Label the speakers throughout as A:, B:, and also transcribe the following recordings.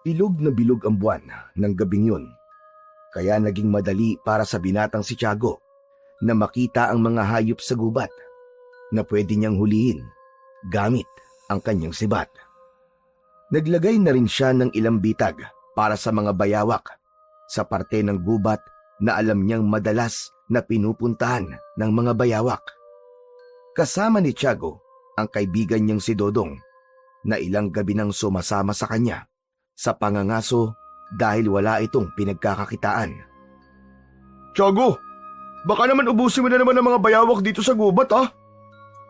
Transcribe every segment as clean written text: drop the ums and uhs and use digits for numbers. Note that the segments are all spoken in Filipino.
A: Bilog na bilog ang buwan ng gabing yun, kaya naging madali para sa binatang si Tiago na makita ang mga hayop sa gubat na pwede niyang hulihin gamit ang kanyang sibat. Naglagay na rin siya ng ilang bitag para sa mga bayawak sa parte ng gubat na alam niyang madalas na pinupuntahan ng mga bayawak. Kasama ni Tiago ang kaibigan niyang si Dodong na ilang gabi nang sumasama sa kanya sa pangangaso dahil wala itong pinagkakakitaan.
B: Tiago, baka naman ubusin mo na naman ang mga bayawak dito sa gubat ha?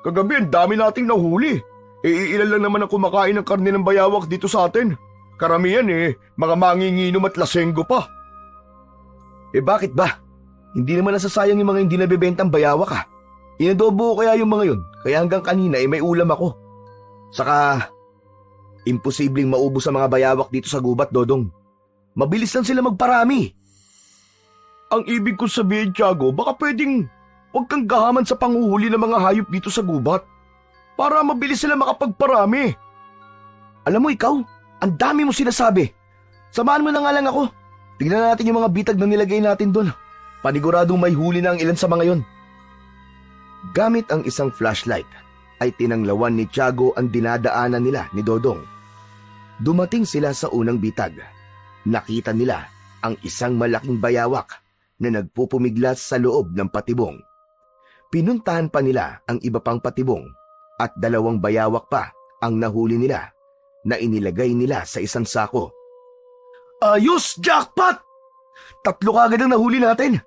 B: Kagabi ang dami nating nahuli. Iilan lang naman ang kumakain ng karne ng bayawak dito sa atin. Karamihan mga manginginom at lasenggo pa.
A: Bakit ba? Hindi naman nasasayang yung mga hindi nabibentang bayawak ha. Inadobo ko kaya yung mga yun, kaya hanggang kanina may ulam ako. Saka, imposibleng maubos ang mga bayawak dito sa gubat, Dodong. Mabilis lang sila magparami.
B: Ang ibig ko sabihin, Tiago, baka pwedeng huwag kang gahaman sa panguhuli ng mga hayop dito sa gubat para mabilis sila makapagparami.
A: Alam mo ikaw, ang dami mo sinasabi. Samahan mo na nga lang ako. Tignan natin yung mga bitag na nilagay natin doon. Paniguradong may huli na ang ilan sa mga yon. Gamit ang isang flashlight, ay tinanglawan ni Tiago ang dinadaanan nila ni Dodong. Dumating sila sa unang bitag. Nakita nila ang isang malaking bayawak na nagpupumiglas sa loob ng patibong. Pinuntahan pa nila ang iba pang patibong at 2 bayawak pa ang nahuli nila na inilagay nila sa isang sako. Ayos! Jackpot! 3 kagad ang nahuli natin.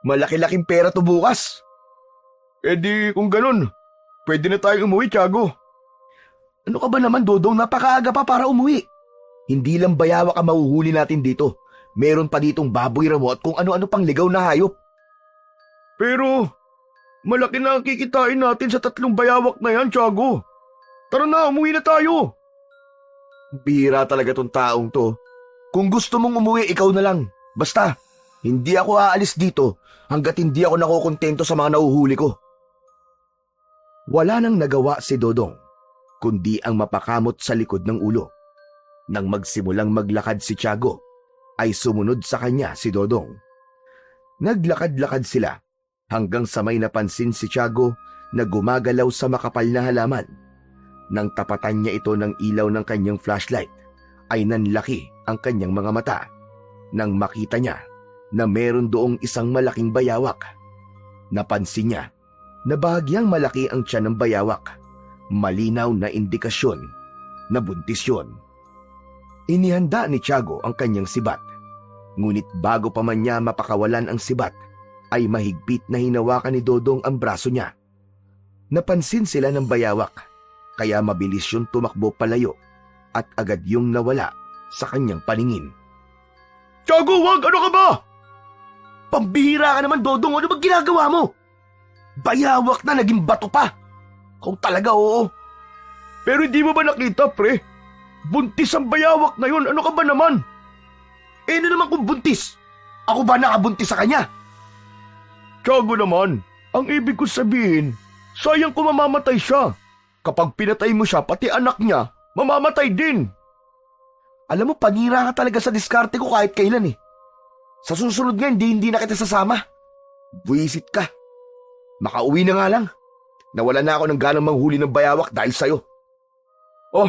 A: Malaki-laking pera to bukas.
B: Di kung ganun, pwede na tayong umuwi, Tiago.
A: Ano ka ba naman, Dodong? Napakaaga pa para umuwi. Hindi lang bayawak ang mahuhuli natin dito. Meron pa ditong baboy ramo at kung ano-ano pang ligaw na hayop.
B: Pero, malaki na ang kikitain natin sa 3 bayawak na yan, Tiago. Tara na, umuwi na tayo.
A: Bira talaga tong taong to. Kung gusto mong umuwi, ikaw na lang. Basta, hindi ako aalis dito hanggat hindi ako nakokontento sa mga nahuhuli ko. Wala nang nagawa si Dodong, kundi ang mapakamot sa likod ng ulo. Nang magsimulang maglakad si Tiago, ay sumunod sa kanya si Dodong. Naglakad-lakad sila hanggang sa may napansin si Tiago na gumagalaw sa makapal na halaman. Nang tapatan niya ito ng ilaw ng kanyang flashlight, ay nanlaki ang kanyang mga mata nang makita niya na meron doong isang malaking bayawak. Napansin niya na bahagyang malaki ang tiyan ng bayawak, malinaw na indikasyon na buntis yun. Inihanda ni Tiago ang kanyang sibat, ngunit bago pa man niya mapakawalan ang sibat, ay mahigpit na hinawakan ni Dodong ang braso niya. Napansin sila ng bayawak, kaya mabilis yun tumakbo palayo at agad yung nawala sa kanyang paningin.
B: Tiago, wag! Ano ka ba?
A: Pambihira ka naman, Dodong! Ano ba ginagawa mo? Bayawak na, naging bato pa! Kung talaga, oo.
B: Pero hindi mo ba nakita, pre? Buntis ang bayawak na yun. Ano ka ba naman?
A: Ano naman kung buntis? Ako ba nakabuntis sa kanya?
B: Tiago naman, ang ibig ko sabihin, sayang kung mamamatay siya. Kapag pinatay mo siya, pati anak niya, mamamatay din.
A: Alam mo, panira ka talaga sa diskarte ko kahit kailan eh. Sa susunod nga, hindi na kita sasama. Buwisit ka. Makauwi na nga lang. Nawala na ako ng ganang manghuli ng bayawak dahil sa'yo. Oh,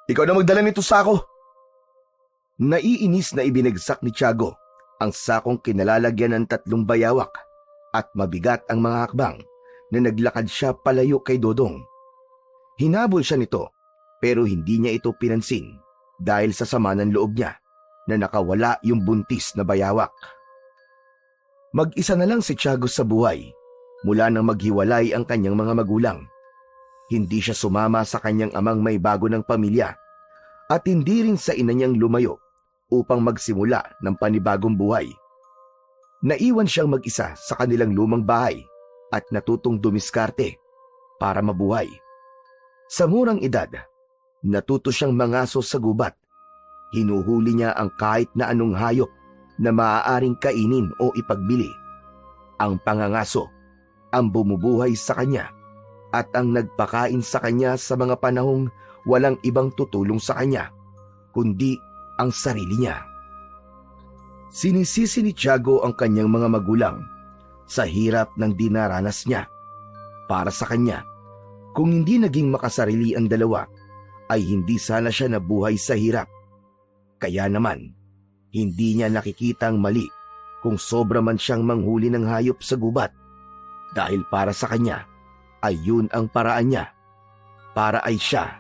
A: ikaw na magdala nito sako. Naiinis na ibinagsak ni Tiago ang sakong kinalalagyan ng 3 bayawak at mabigat ang mga hakbang na naglakad siya palayo kay Dodong. Hinabol siya nito pero hindi niya ito pinansin dahil sa sama ng loob niya na nakawala yung buntis na bayawak. Mag-isa na lang si Tiago sa buhay mula nang maghiwalay ang kanyang mga magulang. Hindi siya sumama sa kanyang amang may bago ng pamilya at hindi rin sa ina niyang lumayo upang magsimula ng panibagong buhay. Naiwan siyang mag-isa sa kanilang lumang bahay at natutong dumiskarte para mabuhay. Sa murang edad, natuto siyang mangaso sa gubat. Hinuhuli niya ang kahit na anong hayop na maaaring kainin o ipagbili. Ang pangangaso ang bumubuhay sa kanya at ang nagpakain sa kanya sa mga panahong walang ibang tutulong sa kanya, kundi ang sarili niya. Sinisisi ni Tiago ang kanyang mga magulang sa hirap ng dinaranas niya. Para sa kanya, kung hindi naging makasarili ang dalawa, ay hindi sana siya nabuhay sa hirap. Kaya naman, hindi niya nakikitang mali kung sobra man siyang manghuli ng hayop sa gubat, dahil para sa kanya ay yun ang paraan niya para ay siya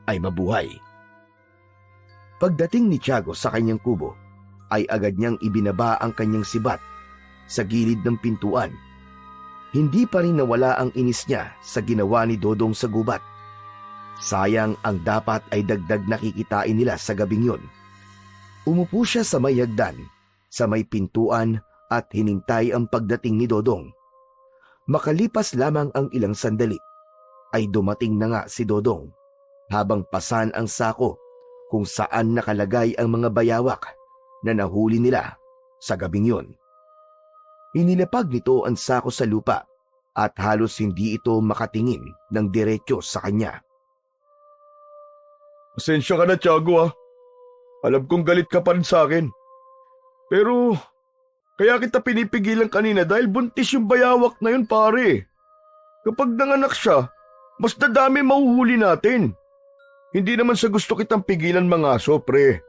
A: ay mabuhay. Pagdating ni Tiago sa kanyang kubo, ay agad niyang ibinaba ang kanyang sibat sa gilid ng pintuan. Hindi pa rin nawala ang inis niya sa ginawa ni Dodong sa gubat. Sayang ang dapat ay dagdag nakikitain nila sa gabing yun. Umupo siya sa may hagdan, sa may pintuan at hinintay ang pagdating ni Dodong. Makalipas lamang ang ilang sandali, ay dumating na nga si Dodong habang pasan ang sako kung saan nakalagay ang mga bayawak na nahuli nila sa gabing yun. Inilapag nito ang sako sa lupa at halos hindi ito makatingin ng diretsyo sa kanya.
B: Pasensya ka na, Tiago, ah. Alam kong galit ka pa rin sa akin. Pero, kaya kita pinipigilan kanina dahil buntis yung bayawak na yun, pare. Kapag nanganak siya, mas dadami mahuhuli natin. Hindi naman sa gusto kitang pigilan mga aso, pre.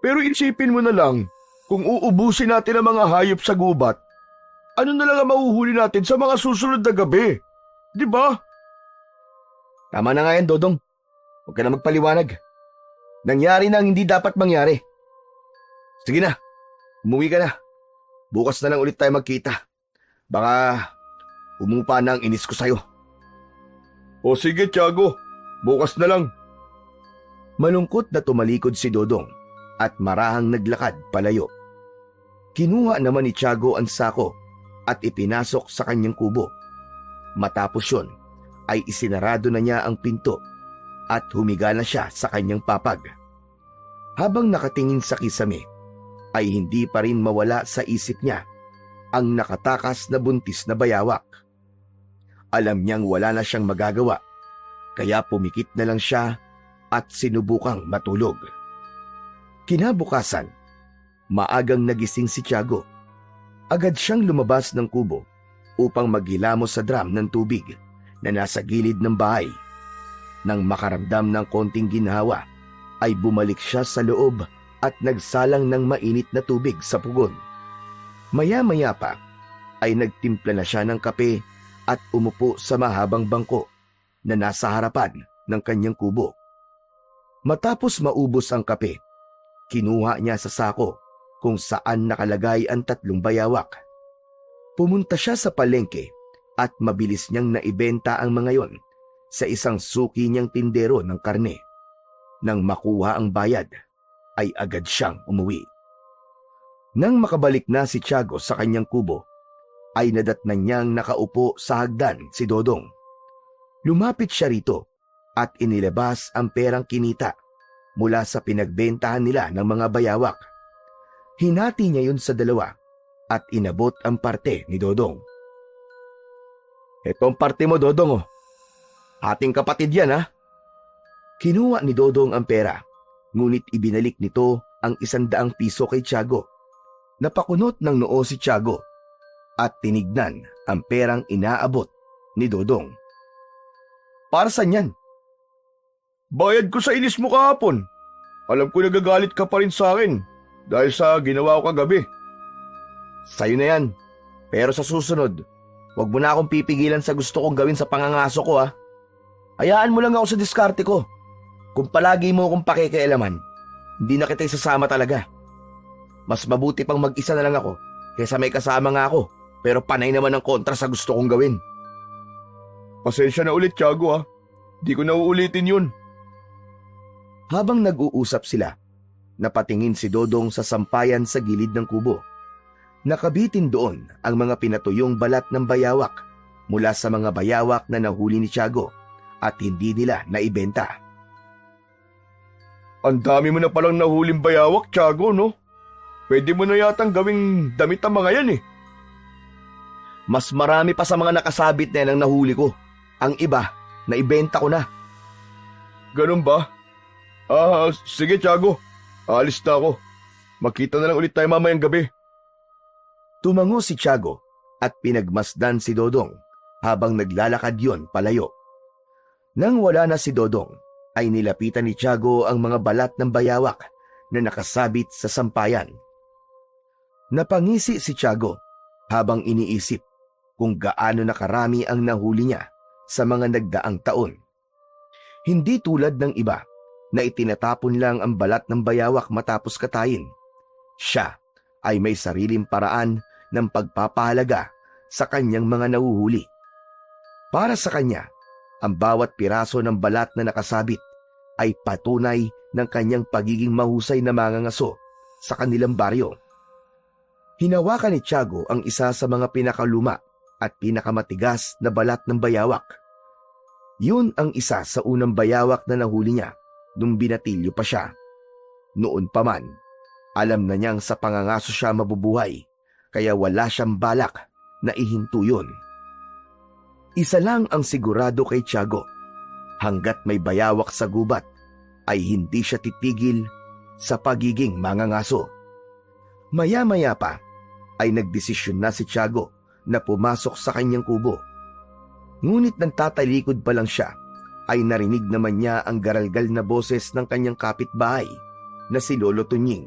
B: Pero isipin mo na lang, kung uubusin natin ang mga hayop sa gubat, ano na lang ang mahuhuli natin sa mga susunod na gabi? Di ba?
A: Tama na nga yan, Dodong. Huwag ka na magpaliwanag. Nangyari na ang hindi dapat mangyari. Sige na, umuwi ka na. Bukas na lang ulit tayo magkita. Baka umupa na ang inis ko sa'yo.
B: O sige, Tiago. Bukas na lang.
A: Malungkot na tumalikod si Dodong at marahang naglakad palayo. Kinuha naman ni Tiago ang sako at ipinasok sa kanyang kubo. Matapos yun, ay isinarado na niya ang pinto at humiga na siya sa kanyang papag. Habang nakatingin sa kisame, ay hindi pa rin mawala sa isip niya ang nakatakas na buntis na bayawak. Alam niyang wala na siyang magagawa, kaya pumikit na lang siya at sinubukang matulog. Kinabukasan, maagang nagising si Tiago. Agad siyang lumabas ng kubo upang maghilamos sa drum ng tubig na nasa gilid ng bahay. Nang makaramdam ng konting ginhawa, ay bumalik siya sa loob at nagsalang ng mainit na tubig sa pugon. Maya-maya pa, ay nagtimpla na siya ng kape at umupo sa mahabang bangko na nasa harapan ng kanyang kubo. Matapos maubos ang kape, kinuha niya sa sako kung saan nakalagay ang 3 bayawak. Pumunta siya sa palengke at mabilis niyang naibenta ang mga yon sa isang suki niyang tindero ng karne. Nang makuha ang bayad, ay agad siyang umuwi. Nang makabalik na si Tiago sa kanyang kubo, ay nadatnan niyang nakaupo sa hagdan si Dodong. Lumapit siya rito at inilabas ang perang kinita mula sa pinagbentahan nila ng mga bayawak. Hinati niya yun sa 2 at inabot ang parte ni Dodong. Ito ang parte mo, Dodong, oh. Ating kapatid yan, ha? Kinuha ni Dodong ang pera, ngunit ibinalik nito ang 100 piso kay Tiago. Napakunot ng noo si Tiago at tinignan ang perang inaabot ni Dodong. Para saan yan?
B: Bayad ko sa inis mo kahapon. Alam ko nagagalit ka pa rin sa akin dahil sa ginawa ko kagabi.
A: Sa'yo na yan. Pero sa susunod, huwag mo na akong pipigilan sa gusto kong gawin sa pangangaso ko, ha? Hayaan mo lang ako sa diskarte ko. Kung palagi mo akong pakikialaman, hindi na kita isasama talaga. Mas mabuti pang mag-isa na lang ako kaysa may kasama nga ako pero panay naman ang kontra sa gusto kong gawin.
B: Pasensya na ulit, Tiago, ha? Di ko na uulitin yun.
A: Habang nag-uusap sila, napatingin si Dodong sa sampayan sa gilid ng kubo. Nakabitin doon ang mga pinatuyong balat ng bayawak mula sa mga bayawak na nahuli ni Tiago at hindi nila naibenta.
B: Ang dami mo na palang nahuling bayawak, Tiago, no? Pwede mo na yatang gawing damit ang mga yan, eh.
A: Mas marami pa sa mga nakasabit na yan ang nahuli ko. Ang iba, naibenta ko na.
B: Ganun ba? Sige, Tiago. Aalis na ako. Magkita na lang ulit tayo mamayang gabi.
A: Tumango si Tiago at pinagmasdan si Dodong habang naglalakad yon palayo. Nang wala na si Dodong, ay nilapitan ni Tiago ang mga balat ng bayawak na nakasabit sa sampayan. Napangisi si Tiago habang iniisip kung gaano nakarami ang nahuli niya sa mga nagdaang taon. Hindi tulad ng iba na itinatapon lang ang balat ng bayawak matapos katayin. Siya ay may sariling paraan ng pagpapahalaga sa kanyang mga nahuhuli. Para sa kanya, ang bawat piraso ng balat na nakasabit ay patunay ng kanyang pagiging mahusay na mangangaso sa kanilang baryo. Hinawakan ni Tiago ang isa sa mga pinakaluma at pinakamatigas na balat ng bayawak. Yun ang isa sa unang bayawak na nahuli niya nung binatilyo pa siya. Noon pa man, alam na niyang sa pangangaso siya mabubuhay, kaya wala siyang balak na ihinto yun. Isa lang ang sigurado kay Tiago, hanggat may bayawak sa gubat, ay hindi siya titigil sa pagiging mangangaso. Maya-maya pa, ay nagdesisyon na si Tiago na pumasok sa kanyang kubo. Ngunit nang tatalikod pa lang siya, ay narinig naman niya ang garalgal na boses ng kanyang kapitbahay na si Lolo Tunying.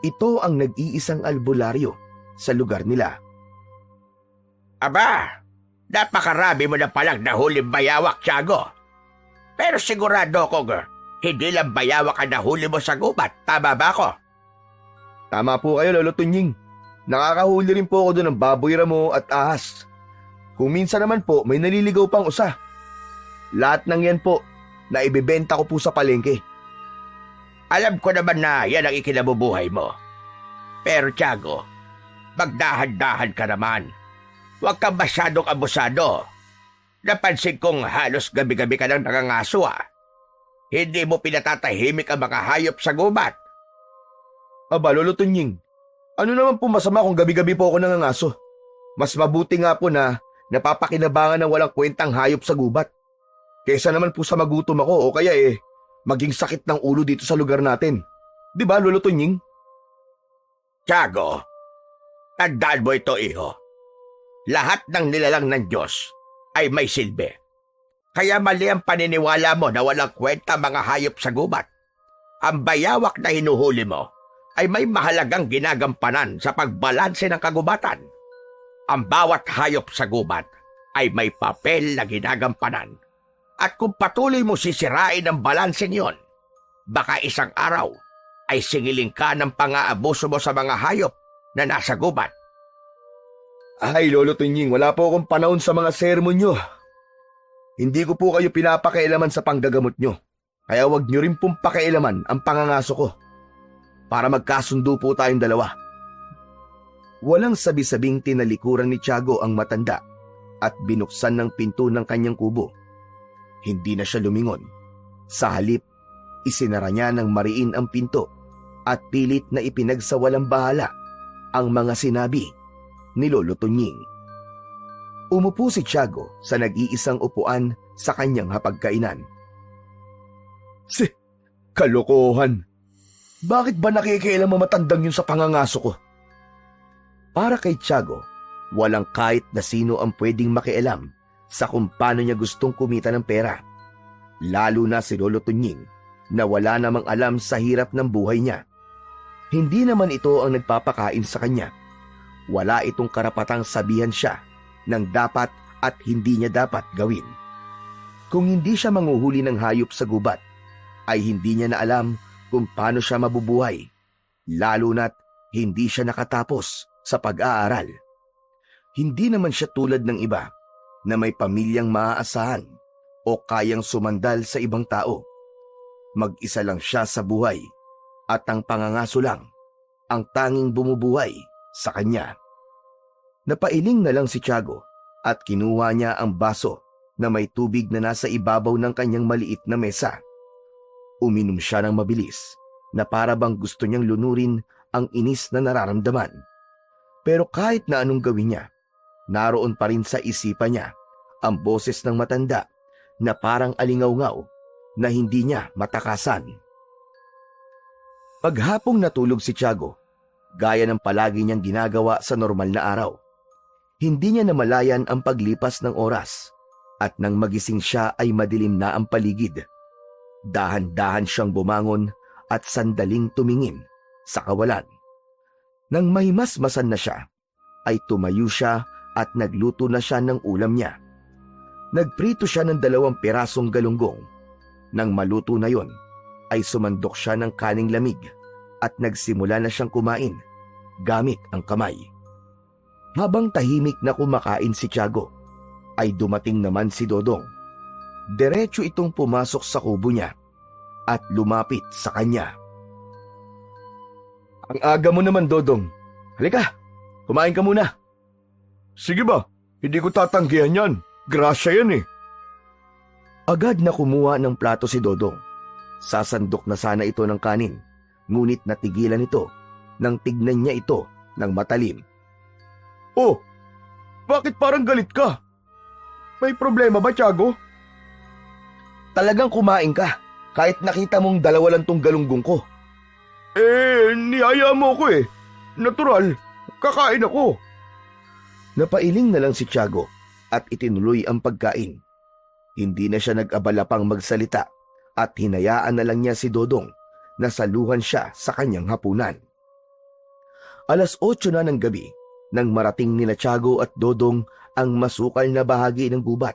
A: Ito ang nag-iisang albularyo sa lugar nila.
C: Aba, napakarami mo na palang nahuling bayawak, Tiago. Pero sigurado ko, hindi lang bayawak ang nahuli mo sa gubat. Tama ba ako?
A: Tama po kayo, Lolo Tunying. Nakakahuli rin po ako doon ng baboy ramo at ahas. Kung minsan naman po, may naliligaw pang usa. Lahat ng yan po, na ibebenta ko po sa palengke.
C: Alam ko naman na yan ang ikinabubuhay mo. Pero Tiago, magdahan-dahan ka naman. Huwag kang masyadong abusado. Napansin kong halos gabi-gabi ka nang nangangaso ah. Hindi mo pinatatahimik ang mga hayop sa gubat.
A: Aba, Lolo Tunying, ano naman po masama kung gabi-gabi po ako nangangaso? Mas mabuti nga po na napapakinabangan ng walang kwentang hayop sa gubat. Kesa naman po sa magutom ako o kaya maging sakit ng ulo dito sa lugar natin. Di ba, Lolo Tunying?
C: Tiago, tandaan mo ito, iho. Lahat ng nilalang ng Diyos ay may silbi. Kaya mali ang paniniwala mo na walang kwenta mga hayop sa gubat. Ang bayawak na hinuhuli mo ay may mahalagang ginagampanan sa pagbalanse ng kagubatan. Ang bawat hayop sa gubat ay may papel na ginagampanan. At kung patuloy mo sisirain ang balanseng yon, baka isang araw ay singiling ka ng pang-aabuso mo sa mga hayop na nasa gubat.
A: Ay, Lolo Tunying, wala po akong panahon sa mga sermon nyo. Hindi ko po kayo pinapakialaman sa panggagamot nyo. Kaya wag nyo rin pong pakialaman ang pangangaso ko. Para magkasundo po tayong dalawa. Walang sabi-sabing tinalikuran ni Tiago ang matanda at binuksan ng pinto ng kanyang kubo. Hindi na siya lumingon. Sa halip, isinara niya ng mariin ang pinto at pilit na ipinagsawalang bahala ang mga sinabi ni Lolo Tunying. Umupo si Tiago sa nag-iisang upuan sa kanyang hapagkainan. Kalokohan! Bakit ba nakikialam ang matandang yun sa pangangaso ko? Para kay Tiago, walang kahit na sino ang pwedeng makialam sa kung paano niya gustong kumita ng pera. Lalo na si Lolo Tunying na wala namang alam sa hirap ng buhay niya. Hindi naman ito ang nagpapakain sa kanya. Wala itong karapatang sabihan siya ng dapat at hindi niya dapat gawin. Kung hindi siya manguhuli ng hayop sa gubat, ay hindi niya na alam kung paano siya mabubuhay, lalo na't hindi siya nakatapos sa pag-aaral. Hindi naman siya tulad ng iba na may pamilyang maaasahan o kayang sumandal sa ibang tao. Mag-isa lang siya sa buhay at ang pangangaso lang ang tanging bumubuhay sa kanya. Napailing na lang si Tiago at kinuha niya ang baso na may tubig na nasa ibabaw ng kanyang maliit na mesa. Uminom siya ng mabilis na para bang gusto niyang lunurin ang inis na nararamdaman. Pero kahit na anong gawin niya, naroon pa rin sa isipan niya ang boses ng matanda na parang alingaw-ngaw na hindi niya matakasan. Paghapong natulog si Tiago, gaya ng palagi niyang ginagawa sa normal na araw. Hindi niya namalayan ang paglipas ng oras at nang magising siya ay madilim na ang paligid. Dahan-dahan siyang bumangon at sandaling tumingin sa kawalan. Nang mahimasmasan na siya, ay tumayo siya at nagluto na siya ng ulam niya. Nagprito siya ng 2 pirasong galunggong. Nang maluto na yon, ay sumandok siya ng kaning lamig at nagsimula na siyang kumain gamit ang kamay. Habang tahimik na kumakain si Tiago, ay dumating naman si Dodong. Diretso itong pumasok sa kubo niya at lumapit sa kanya. Ang aga mo naman, Dodong. Halika, kumain ka muna.
B: Sige ba? Hindi ko tatanggihan yan. Grasya yan eh.
A: Agad na kumuha ng plato si Dodong. Sasandok na sana ito ng kanin, ngunit natigilan ito nang tignan niya ito ng matalim.
B: Oh, bakit parang galit ka? May problema ba, Tiago?
A: Talagang kumain ka, kahit nakita mong 2 lang tong galunggong ko.
B: Niyaya mo ko eh. Natural, kakain ako.
A: Napailing na lang si Tiago at itinuloy ang pagkain. Hindi na siya nag-abala pang magsalita at hinayaan na lang niya si Dodong na saluhan siya sa kanyang hapunan. 8:00 na ng gabi nang marating nila Tiago at Dodong ang masukal na bahagi ng gubat.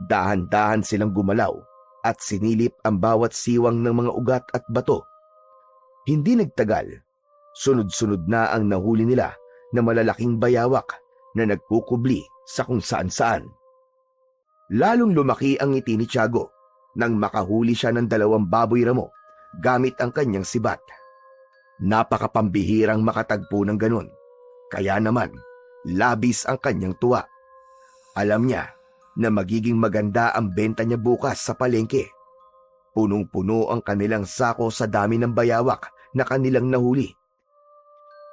A: Dahan-dahan silang gumalaw at sinilip ang bawat siwang ng mga ugat at bato. Hindi nagtagal, sunod-sunod na ang nahuli nila na malalaking bayawak na nagkukubli sa kung saan-saan. Lalong lumaki ang ngiti ni Tiago nang makahuli siya ng 2 baboy ramo gamit ang kanyang sibat. Napakapambihirang makatagpo ng ganun, kaya naman labis ang kanyang tuwa. Alam niya na magiging maganda ang benta niya bukas sa palengke. Punong-puno ang kanilang sako sa dami ng bayawak na kanilang nahuli.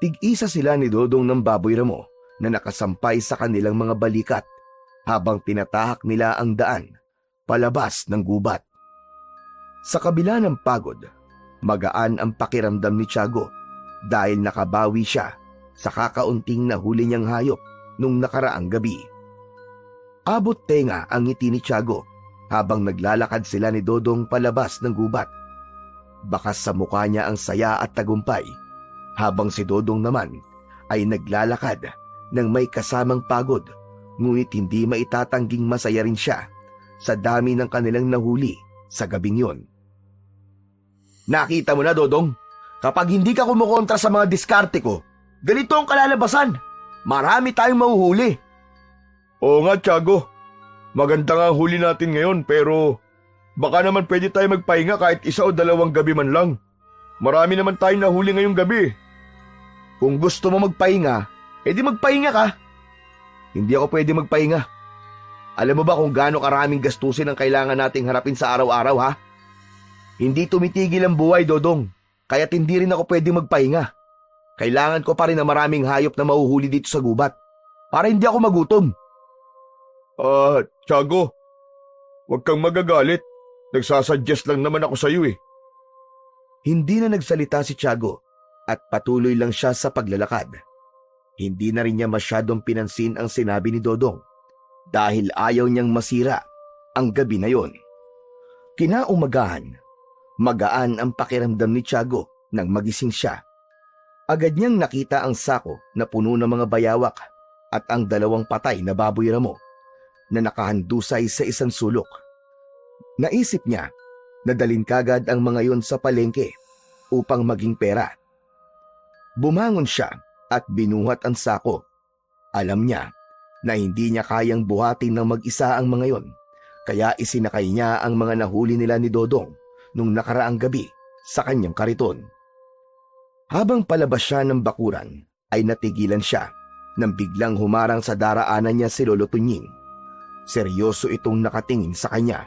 A: Tig-isa sila ni Dodong ng baboy ramo na nakasampay sa kanilang mga balikat habang tinatahak nila ang daan palabas ng gubat. Sa kabila ng pagod, magaan ang pakiramdam ni Tiago dahil nakabawi siya sa kakaunting nahuli niyang hayop nung nakaraang gabi. Abot tenga ang ngiti ni Tiago habang naglalakad sila ni Dodong palabas ng gubat. Bakas sa mukha niya ang saya at tagumpay, habang si Dodong naman ay naglalakad ng may kasamang pagod, ngunit hindi maitatangging masaya rin siya sa dami ng kanilang nahuli sa gabing yon. Nakita mo na, Dodong, kapag hindi ka kumukontra sa mga diskarte ko, ganito ang kalalabasan. Marami tayong mahuhuli.
B: Oo nga, Tiago. Maganda nga ang huli natin ngayon, pero baka naman pwede tayo magpahinga kahit 1 o 2 gabi man lang. Marami naman tayong nahuli ngayong gabi.
A: Kung gusto mo magpahinga, edi magpahinga ka. Hindi ako pwede magpahinga. Alam mo ba kung gaano karaming gastusin ang kailangan nating harapin sa araw-araw, ha? Hindi tumitigil ang buhay, Dodong, kaya't hindi rin ako pwede magpahinga. Kailangan ko pa rin na maraming hayop na mahuhuli dito sa gubat para hindi ako magutom.
B: Tiago, huwag kang magagalit. Nagsasuggest lang naman ako sa iyo eh.
A: Hindi na nagsalita si Tiago at patuloy lang siya sa paglalakad. Hindi na rin niya masyadong pinansin ang sinabi ni Dodong dahil ayaw niyang masira ang gabi na yon. Kinaumagahan, magaan ang pakiramdam ni Tiago nang magising siya. Agad niyang nakita ang sako na puno ng mga bayawak at ang 2 patay na baboy ramo na nakahandusay sa isang sulok. Naisip niya na dalhin kagad ang mga yon sa palengke upang maging pera. Bumangon siya at binuhat ang sako. Alam niya na hindi niya kayang buhatin ng mag-isa ang mga yon, kaya isinakay niya ang mga nahuli nila ni Dodong nung nakaraang gabi sa kanyang kariton. Habang palabas siya ng bakuran, ay natigilan siya nang biglang humarang sa daraanan niya si Lolo Tunying. Seryoso itong nakatingin sa kanya.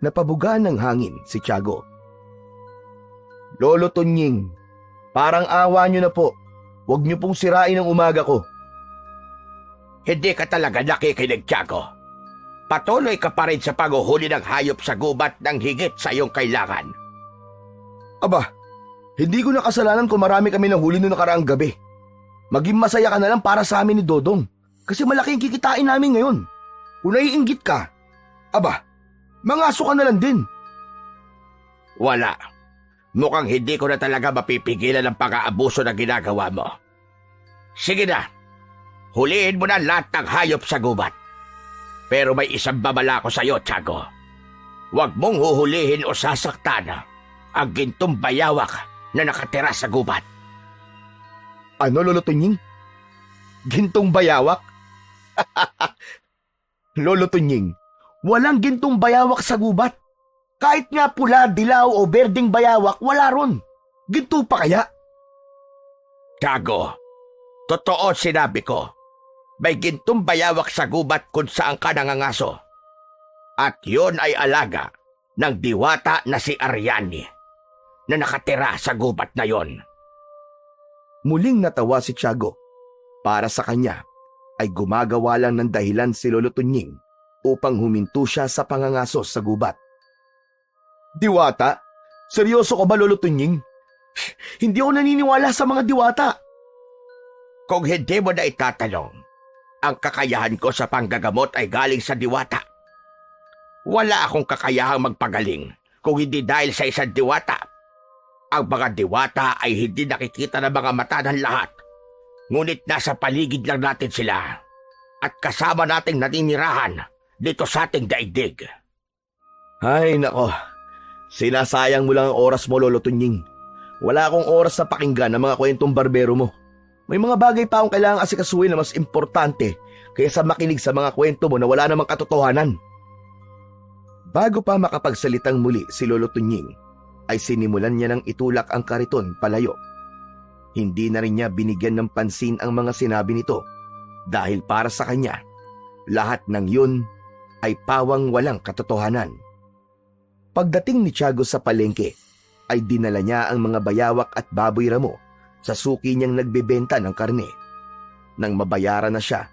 A: Napabugaan ng hangin si Tiago. Lolo Tunying, parang awa niyo na po. Huwag niyo pong sirain ang umaga ko.
C: Hindi ka talaga nakikinig, Tiago. Patuloy ka pa rin sa paghuhuli ng hayop sa gubat ng higit sa iyong kailangan.
B: Aba,
A: Hindi ko na kasalanan kung marami kami nahuli noong nakaraang gabi. Maging masaya ka na lang para sa amin ni Dodong. Kasi malaki ang kikitain namin ngayon. Kung naiinggit ka, aba, mangaso ka na lang din.
C: Wala. Mukhang hindi ko na talaga mapipigilan ang pag-aabuso na ginagawa mo. Sige na, huliin mo na lahat ng hayop sa gubat. Pero may isang babala ko sa'yo, Tiago. Huwag mong huhulihin o sasaktan ang gintong bayawak na nakatira sa gubat.
A: Ano, Lolo Tunying? Gintong bayawak? Lolo Tunying, walang gintong bayawak sa gubat. Kahit nga pula, dilaw o berdeng bayawak, wala ron. Ginto pa kaya?
C: Tiago, totoo sinabi ko. May gintong bayawak sa gubat kung saan ka nangangaso. At yun ay alaga ng diwata na si Ariane na nakatira sa gubat na yon.
A: Muling natawa si Tiago. Para sa kanya ay gumagawa lang ng dahilan si Lolo Tunying upang huminto siya sa pangangaso sa gubat. Diwata? Seryoso ka ba, Lolo Tunying? Hindi ako naniniwala sa mga diwata.
C: Kung hindi mo na itatanong, ang kakayahan ko sa panggagamot ay galing sa diwata. Wala akong kakayahang magpagaling kung hindi dahil sa isang diwata. Ang mga diwata ay hindi nakikita ng mga mata ng lahat. Ngunit nasa paligid lang natin sila at kasama nating naninirahan dito sa ating daigdig.
A: Ay, nako. Sinasayang mo lang ang oras mo, Lolo Tunying. Wala akong oras na pakinggan ang mga kwentong barbero mo. May mga bagay pa akong kailangang asikasuhin na mas importante kaysa makinig sa mga kwento mo na wala namang katotohanan. Bago pa makapagsalitang muli si Lolo Tunying, ay sinimulan niya ng itulak ang kariton palayo. Hindi na rin niya binigyan ng pansin ang mga sinabi nito dahil para sa kanya, lahat ng yun ay pawang walang katotohanan. Pagdating ni Tiago sa palengke, ay dinala niya ang mga bayawak at baboy ramo sa suki niyang nagbebenta ng karne. Nang mabayaran na siya,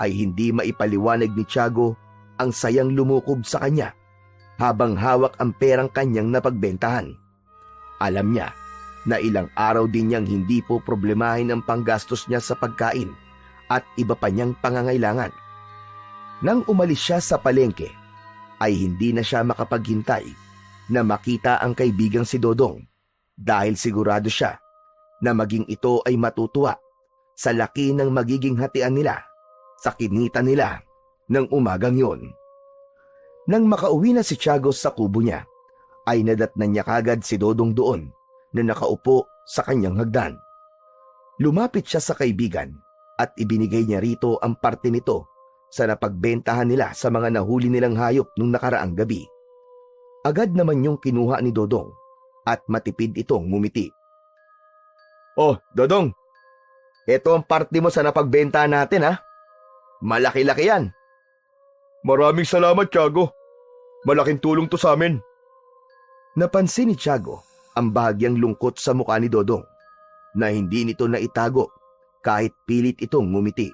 A: ay hindi maipaliwanag ni Tiago ang sayang lumukob sa kanya habang hawak ang perang kanyang napagbentahan. Alam niya na ilang araw din niyang hindi po problemahin ang panggastos niya sa pagkain at iba pa niyang pangangailangan. Nang umalis siya sa palengke, ay hindi na siya makapaghintay na makita ang kaibigang si Dodong dahil sigurado siya na maging ito ay matutuwa sa laki ng magiging hatian nila sa kinita nila ng umagang yon. Nang makauwi na si Tiago sa kubo niya, ay nadatnan niya kagad si Dodong doon na nakaupo sa kanyang hagdan. Lumapit siya sa kaibigan at ibinigay niya rito ang parte nito sa napagbentahan nila sa mga nahuli nilang hayop nung nakaraang gabi. Agad naman yung kinuha ni Dodong at matipid itong ngumiti. Oh, Dodong, ito ang parte mo sa napagbentahan natin, ha? Malaki-laki yan.
B: Maraming salamat, Tiago. Malaking tulong to sa amin.
A: Napansin ni Tiago ang bahagyang lungkot sa mukha ni Dodong na hindi nito naitago kahit pilit itong ngumiti.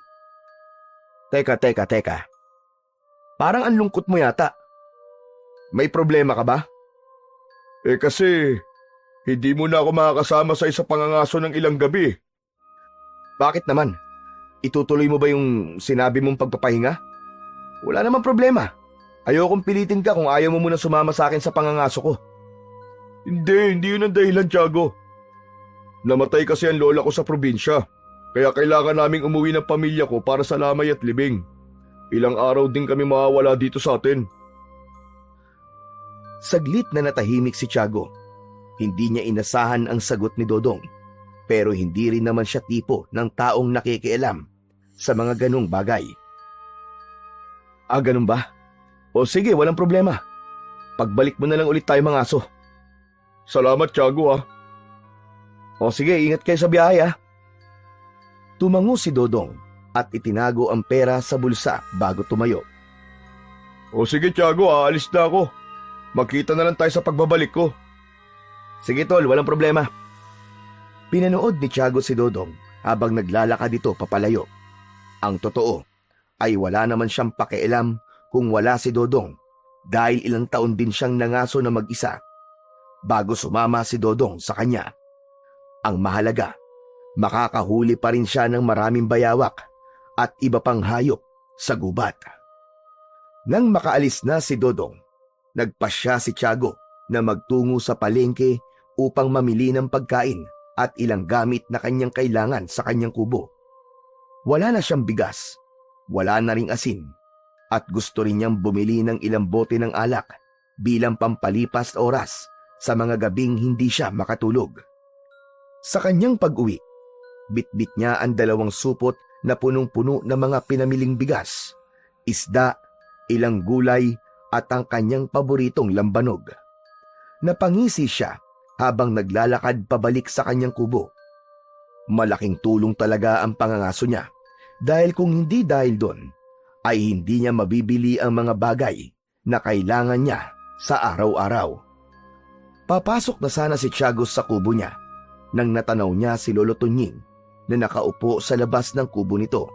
A: Teka. Parang ang lungkot mo yata. May problema ka ba?
B: Kasi hindi mo na ako makakasama sa isa pangangaso ng ilang gabi.
A: Bakit naman? Itutuloy mo ba yung sinabi mong pagpapahinga? Wala namang problema. Ayokong pilitin ka kung ayaw mo muna sumama sa akin sa pangangaso ko.
B: Hindi yun ang dahilan, Tiago. Namatay kasi ang lola ko sa probinsya, kaya kailangan naming umuwi ng pamilya ko para sa lamay at libing. Ilang araw din kami mawawala dito sa atin.
A: Saglit na natahimik si Tiago. Hindi niya inasahan ang sagot ni Dodong, pero hindi rin naman siya tipo ng taong nakikialam sa mga ganong bagay. Ganun ba? O sige, walang problema. Pagbalik mo na lang ulit tayo mga aso.
B: Salamat, Tiago, ah.
A: O sige, ingat kayo sa biyahe, ah. Tumango si Dodong at itinago ang pera sa bulsa bago tumayo.
B: O sige, Tiago, aalis na ako. Magkita na lang tayo sa pagbabalik ko.
A: Sige tol, walang problema. Pinanood ni Tiago si Dodong habang naglalakad dito papalayo. Ang totoo ay wala naman siyang pakialam kung wala si Dodong dahil ilang taon din siyang nangaso na mag-isa bago sumama si Dodong sa kanya. Ang mahalaga, makakahuli pa rin siya ng maraming bayawak at iba pang hayop sa gubat. Nang makaalis na si Dodong, nagpasya si Tiago na magtungo sa palengke upang mamili ng pagkain at ilang gamit na kanyang kailangan sa kanyang kubo. Wala na siyang bigas, wala na ring asin, at gusto rin niyang bumili ng ilang bote ng alak bilang pampalipas oras sa mga gabing hindi siya makatulog. Sa kanyang pag-uwi, bitbit niya ang 2 supot na punong-puno ng mga pinamiling bigas, isda, ilang gulay at ang kanyang paboritong lambanog. Napangisi siya habang naglalakad pabalik sa kanyang kubo. Malaking tulong talaga ang pangangaso niya dahil kung hindi dahil doon, ay hindi niya mabibili ang mga bagay na kailangan niya sa araw-araw. Papasok na sana si Tiago sa kubo niya nang natanaw niya si Lolo Tunying na nakaupo sa labas ng kubo nito.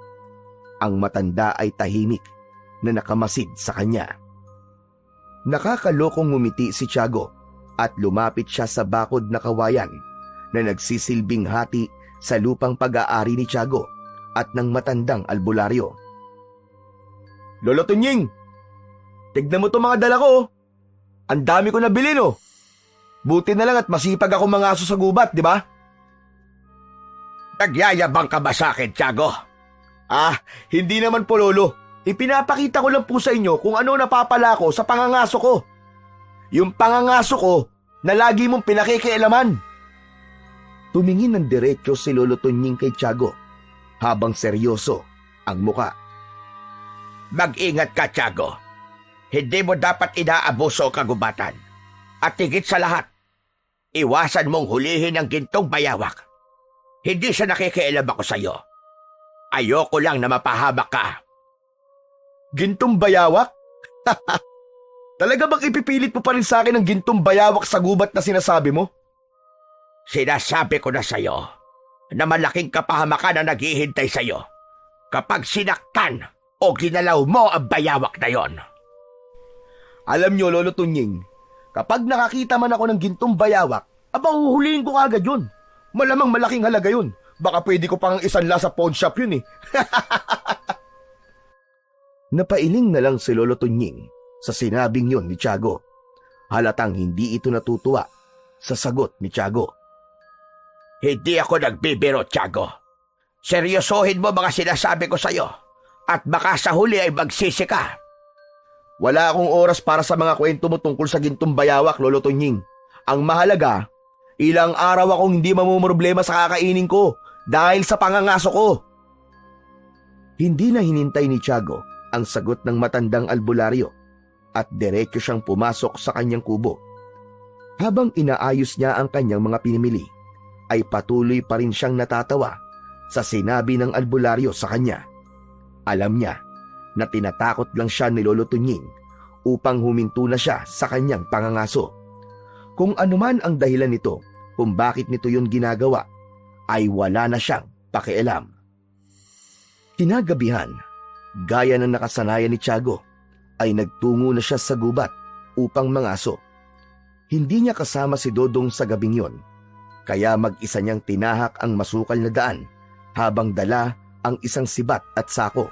A: Ang matanda ay tahimik na nakamasid sa kanya. Nakakalokong ngumiti si Tiago at lumapit siya sa bakod na kawayan na nagsisilbing hati sa lupang pag-aari ni Tiago at ng matandang albularyo.
B: Lolo Tunying, tignan mo itong mga dala ko. Ang dami ko nabili, no? Buti na lang at masipag ako mangaso sa gubat, di ba?
C: Nagyayabang ka ba sa akin, Tiago?
B: Hindi naman po, Lolo. Ipinapakita ko lang po sa inyo kung ano napapala ko sa pangangaso ko. Yung pangangaso ko na lagi mong pinakikialaman.
A: Tumingin ng diretso si Lolo Tunying kay Tiago habang seryoso ang muka.
C: Mag-ingat ka, Tiago. Hindi mo dapat inaabuso ang kagubatan. At higit sa lahat, iwasan mong hulihin ang gintong bayawak. Hindi siya nakikialam ako sa'yo. Ayoko lang na mapahamak ka.
B: Gintong bayawak? Talaga bang ipipilit mo pa rin sa akin ang gintong bayawak sa gubat na sinasabi mo?
C: Sinasabi ko na sa'yo na malaking kapahamakan ang naghihintay sa'yo kapag sinaktan o ginalaw mo ang bayawak na yon.
B: Alam nyo, Lolo Tunying, kapag nakakita man ako ng gintong bayawak, huhulihin ko agad yun. Malamang malaking halaga yun. Baka pwede ko pang isanla sa pawn shop yun eh.
A: Napailing na lang si Lolo Tunying sa sinabing yon ni Tiago. Halatang hindi ito natutuwa sa sagot ni Tiago.
C: Hindi ako nagbibiro, Tiago. Seryosohin mo mga sinasabi ko sa'yo at baka sa huli ay magsisi ka.
B: Wala akong oras para sa mga kwento mo tungkol sa gintong bayawak, Lolo Tunying. Ang mahalaga, ilang araw akong hindi mamumroblema sa kakainin ko dahil sa pangangaso ko.
A: Hindi na hinintay ni Tiago ang sagot ng matandang albularyo at diretso siyang pumasok sa kanyang kubo. Habang inaayos niya ang kanyang mga pinimili, ay patuloy pa rin siyang natatawa sa sinabi ng albularyo sa kanya. Alam niya na tinatakot lang siya ni Lolo Tunying upang huminto na siya sa kanyang pangangaso. Kung anuman ang dahilan nito kung bakit nito yun ginagawa, ay wala na siyang pakialam. Kinagabihan, gaya ng nakasanayan ni Tiago, ay nagtungo na siya sa gubat upang mangaso. Hindi niya kasama si Dodong sa gabing yon, kaya mag-isa niyang tinahak ang masukal na daan habang dala ang isang sibat at sako.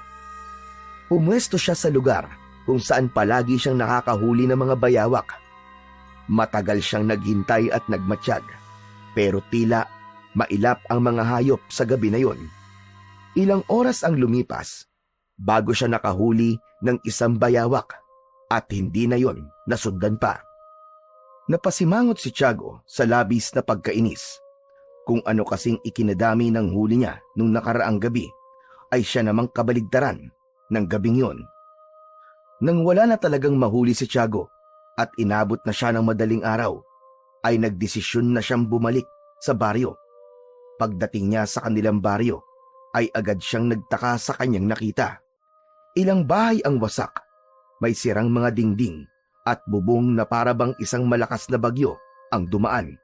A: Pumwesto siya sa lugar kung saan palagi siyang nakakahuli ng mga bayawak. Matagal siyang naghintay at nagmatsyag, pero tila mailap ang mga hayop sa gabi na yon. Ilang oras ang lumipas bago siya nakahuli ng isang bayawak at hindi na yon nasundan pa. Napasimangot si Tiago sa labis na pagkainis. Kung ano kasing ikinadami ng huli niya nung nakaraang gabi, ay siya namang kabaligtaran ng gabing yon. Nang wala na talagang mahuli si Tiago at inabot na siya ng madaling araw, ay nagdesisyon na siyang bumalik sa baryo. Pagdating niya sa kanilang baryo, ay agad siyang nagtaka sa kanyang nakita. Ilang bahay ang wasak, may sirang mga dingding at bubong na para bang isang malakas na bagyo ang dumaan.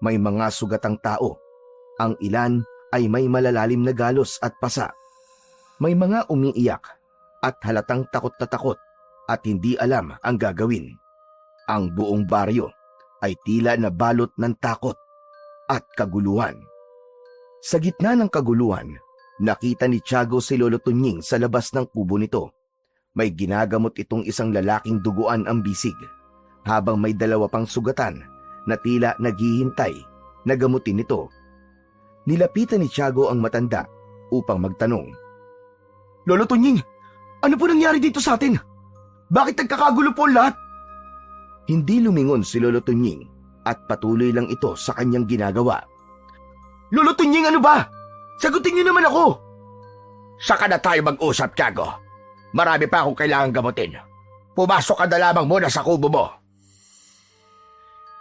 A: May mga sugatang tao, ang ilan ay may malalalim na galos at pasa. May mga umiiyak at halatang takot na takot at hindi alam ang gagawin. Ang buong baryo ay tila nabalot ng takot at kaguluhan. Sa gitna ng kaguluhan, nakita ni Tiago si Lolo Tunying sa labas ng kubo nito. May ginagamot itong isang lalaking duguan ang bisig, habang may dalawa pang sugatan na tila naghihintay na gamutin ito. Nilapitan ni Tiago ang matanda upang magtanong.
B: Lolo Tunying, ano po nangyari dito sa atin? Bakit nagkakagulo po ang lahat?
A: Hindi lumingon si Lolo Tunying at patuloy lang ito sa kanyang ginagawa.
B: Lolo Tunying, ano ba? Sagutin niyo naman ako!
C: Saka na tayo mag-usap, Tiago. Marami pa akong kailangan gamutin. Pumasok ka na lamang muna sa kubo mo.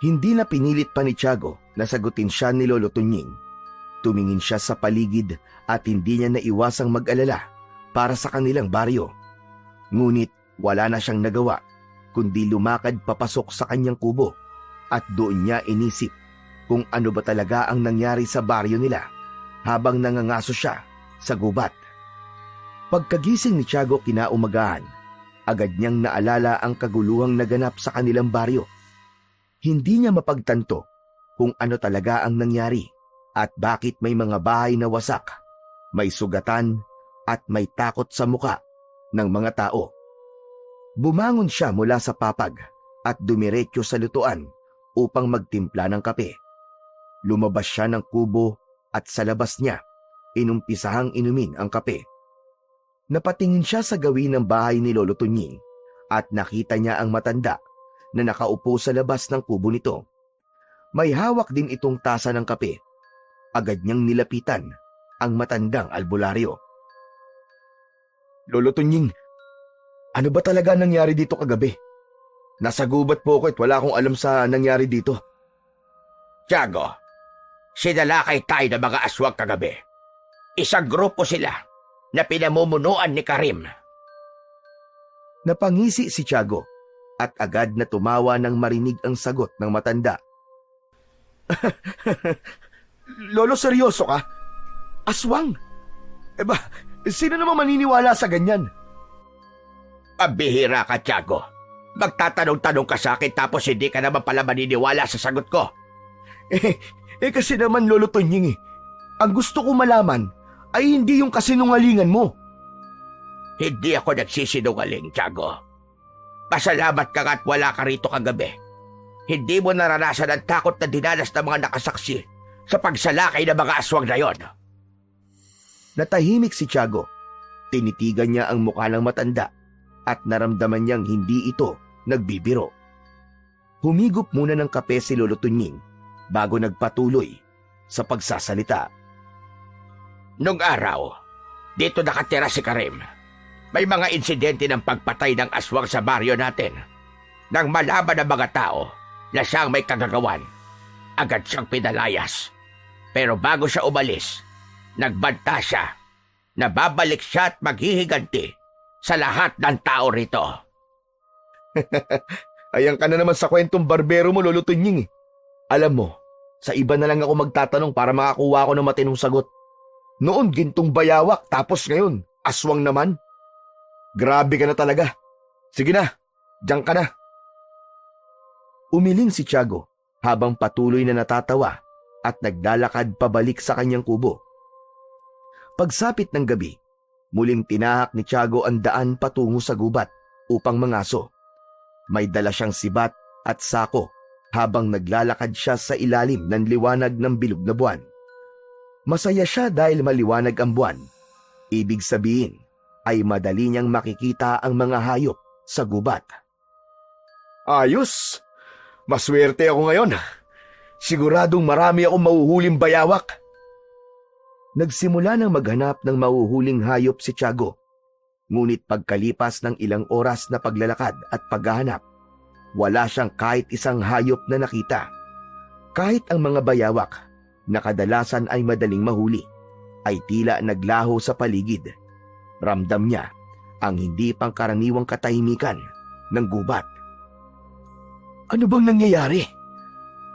A: Hindi na pinilit pa ni Tiago na sagutin siya ni Lolo Tunying. Tumingin siya sa paligid at hindi niya naiwasang mag-alala para sa kanilang baryo. Ngunit wala na siyang nagawa kundi lumakad papasok sa kanyang kubo at doon niya inisip kung ano ba talaga ang nangyari sa baryo nila habang nangangaso siya sa gubat. Pagkagising ni Tiago kinaumagahan, agad niyang naalala ang kaguluhang naganap sa kanilang baryo. Hindi niya mapagtanto kung ano talaga ang nangyari at bakit may mga bahay na wasak, may sugatan at may takot sa muka ng mga tao. Bumangon siya mula sa papag at dumiretso sa lutuan upang magtimpla ng kape. Lumabas siya ng kubo at sa labas niya, inumpisahang inumin ang kape. Napatingin siya sa gawin ng bahay ni Lolo Tunying at nakita niya ang matanda na nakaupo sa labas ng kubo nito. May hawak din itong tasa ng kape. Agad niyang nilapitan ang matandang albularyo.
B: Lolo Tunying, ano ba talaga nangyari dito kagabi? Nasa gubat po ako at wala akong alam sa nangyari dito.
C: Tiago, sinalakay tayo ng mga aswang kagabi. Isang grupo sila na pinamumunuan ni Karim.
A: Napangisi si Tiago at agad na tumawa nang marinig ang sagot ng matanda.
B: Lolo, seryoso ka? Aswang? Sino naman maniniwala sa ganyan?
C: Pabihira ka, Tiago. Magtatanong-tanong ka sa akin tapos hindi ka naman pala maniniwala sa sagot ko.
B: Kasi naman, Lolo Tunying, ang gusto ko malaman ay hindi yung kasinungalingan mo.
C: Hindi ako nagsisinungaling, Tiago. Pasalamat ka at wala ka rito kagabi. Hindi mo naranasan ang takot na dinanas ng mga nakasaksi sa pagsalakay ng mga aswang na yon.
A: Natahimik si Tiago. Tinitigan niya ang mukha ng matanda at naramdaman niyang hindi ito nagbibiro. Humigop muna ng kape si Lolo Tunying bago nagpatuloy sa pagsasalita.
C: Nung araw, dito nakatira si Karim. May mga insidente ng pagpatay ng aswang sa baryo natin. Nang malaman ng mga tao na siyang may kagagawan, agad siyang pinalayas. Pero bago siya umalis, nagbanta siya na babalik siya at maghihiganti sa lahat ng tao rito.
B: Ayan ka na naman sa kwentong barbero mo, Lolo Tunying. Alam mo, sa iba na lang ako magtatanong para makakuha ako ng matinong sagot. Noon gintong bayawak, tapos ngayon, aswang naman. Grabe ka na talaga. Sige na, diyan ka na.
A: Umiling si Tiago habang patuloy na natatawa at naglalakad pabalik sa kanyang kubo. Pagsapit ng gabi, muling tinahak ni Tiago ang daan patungo sa gubat upang mangaso. May dala siyang sibat at sako habang naglalakad siya sa ilalim ng liwanag ng bilog na buwan. Masaya siya dahil maliwanag ang buwan. Ibig sabihin ay madali niyang makikita ang mga hayop sa gubat.
B: Ayos! Maswerte ako ngayon. Siguradong marami akong mahuhuling bayawak.
A: Nagsimula nang maghanap ng mahuhuling hayop si Tiago. Ngunit pagkalipas ng ilang oras na paglalakad at paghahanap, wala siyang kahit isang hayop na nakita. Kahit ang mga bayawak na kadalasan ay madaling mahuli, ay tila naglaho sa paligid. Ramdam niya ang hindi pangkaraniwang katahimikan ng gubat.
B: Ano bang nangyayari?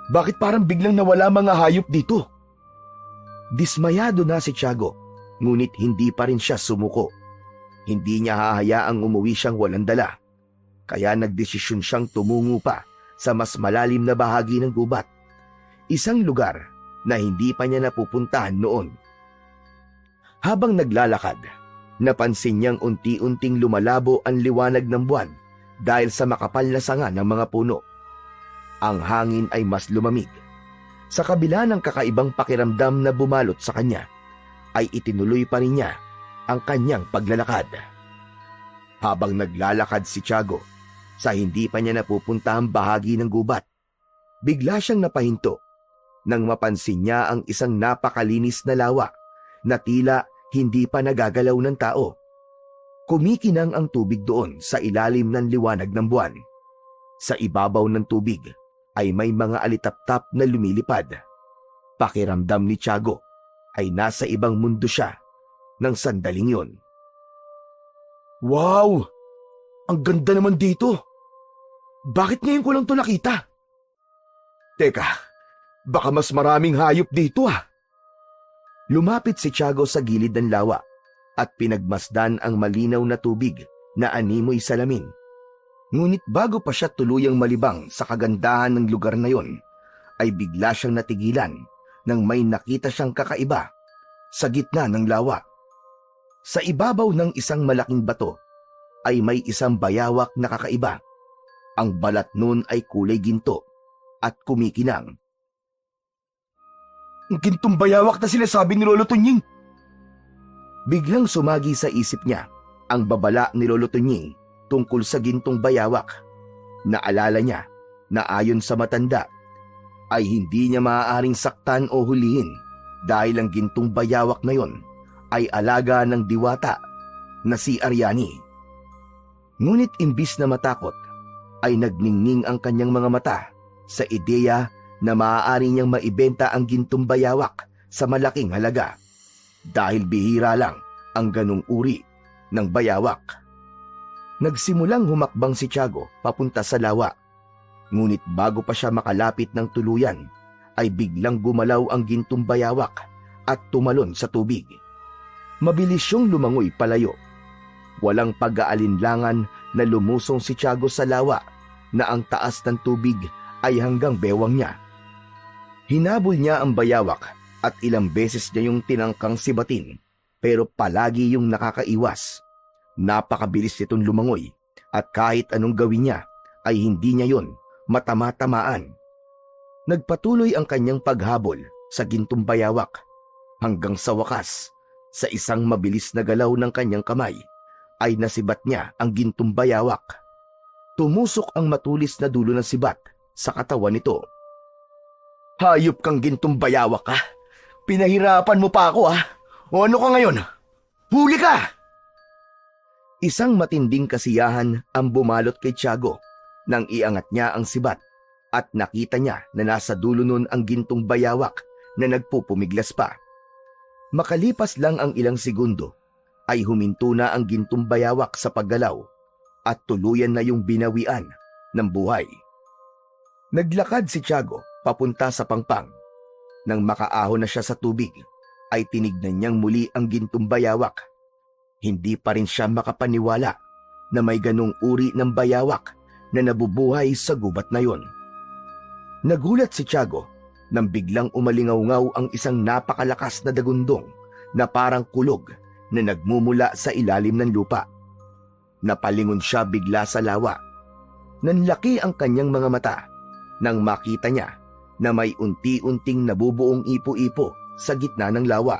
B: Bakit parang biglang nawala mga hayop dito?
A: Dismayado na si Tiago, ngunit hindi pa rin siya sumuko. Hindi niya hahayaang umuwi siyang walang dala. Kaya nagdesisyon siyang tumungo pa sa mas malalim na bahagi ng gubat. Isang lugar na hindi pa niya napupuntahan noon. Habang naglalakad, napansin niyang unti-unting lumalabo ang liwanag ng buwan dahil sa makapal na sanga ng mga puno. Ang hangin ay mas lumamig. Sa kabila ng kakaibang pakiramdam na bumalot sa kanya, ay itinuloy pa rin niya ang kanyang paglalakad. Habang naglalakad si Tiago, sa hindi pa niya napupuntahang bahagi ng gubat, bigla siyang napahinto nang mapansin niya ang isang napakalinis na lawa na tila hindi pa nagagalaw ng tao. Kumikinang ang tubig doon sa ilalim ng liwanag ng buwan. Sa ibabaw ng tubig ay may mga alitaptap na lumilipad. Pakiramdam ni Tiago ay nasa ibang mundo siya ng sandaling yon. Wow! Ang ganda naman dito! Bakit ngayon ko lang ito nakita? Teka, baka mas maraming hayop dito ah! Lumapit si Tiago sa gilid ng lawa at pinagmasdan ang malinaw na tubig na animoy salamin. Ngunit bago pa siya tuluyang malibang sa kagandahan ng lugar na yon, ay bigla siyang natigilan nang may nakita siyang kakaiba sa gitna ng lawa. Sa ibabaw ng isang malaking bato ay may isang bayawak na kakaiba. Ang balat nun ay kulay ginto at kumikinang. Ang gintong bayawak na sinasabi ni Lolo Tunying. Biglang sumagi sa isip niya ang babala ni Lolo Tunying tungkol sa gintong bayawak. Naalala niya na ayon sa matanda ay hindi niya maaaring saktan o hulihin dahil ang gintong bayawak na yon ay alaga ng diwata na si Aryani. Ngunit imbis na matakot, ay nagningning ang kanyang mga mata sa ideya na maaari niyang maibenta ang gintong bayawak sa malaking halaga dahil bihira lang ang ganung uri ng bayawak. Nagsimulang humakbang si Tiago papunta sa lawa. Ngunit bago pa siya makalapit ng tuluyan, ay biglang gumalaw ang gintong bayawak at tumalon sa tubig. Mabilis siyang lumangoy palayo. Walang pag-aalinlangan na lumusong si Tiago sa lawa na ang taas ng tubig ay hanggang bewang niya. Hinabol niya ang bayawak at ilang beses niya yung tinangkang sibatin, pero palagi yung nakakaiwas. Napakabilis nitong lumangoy at kahit anong gawin niya ay hindi niya yon matama-tamaan. Nagpatuloy ang kanyang paghabol sa gintong bayawak hanggang sa wakas, sa isang mabilis na galaw ng kanyang kamay, ay nasibat niya ang gintong bayawak. Tumusok ang matulis na dulo ng sibat sa katawan nito. Hayop kang gintong bayawak ha! Pinahirapan mo pa ako ha! O ano ka ngayon? Huli ka! Isang matinding kasiyahan ang bumalot kay Tiago nang iangat niya ang sibat at nakita niya na nasa dulo nun ang gintong bayawak na nagpupumiglas pa. Makalipas lang ang ilang segundo ay huminto na ang gintong bayawak sa paggalaw at tuluyan na yung binawian ng buhay. Naglakad si Tiago papunta sa pangpang. Nang makaahon na siya sa tubig, ay tinignan niyang muli ang gintong bayawak. Hindi pa rin siya makapaniwala na may ganong uri ng bayawak na nabubuhay sa gubat na yon. Nagulat si Tiago nang biglang umalingaw-ngaw ang isang napakalakas na dagundong na parang kulog na nagmumula sa ilalim ng lupa. Napalingon siya bigla sa lawa. Nanlaki ang kanyang mga mata nang makita niya na may unti-unting nabubuong ipo-ipo sa gitna ng lawa.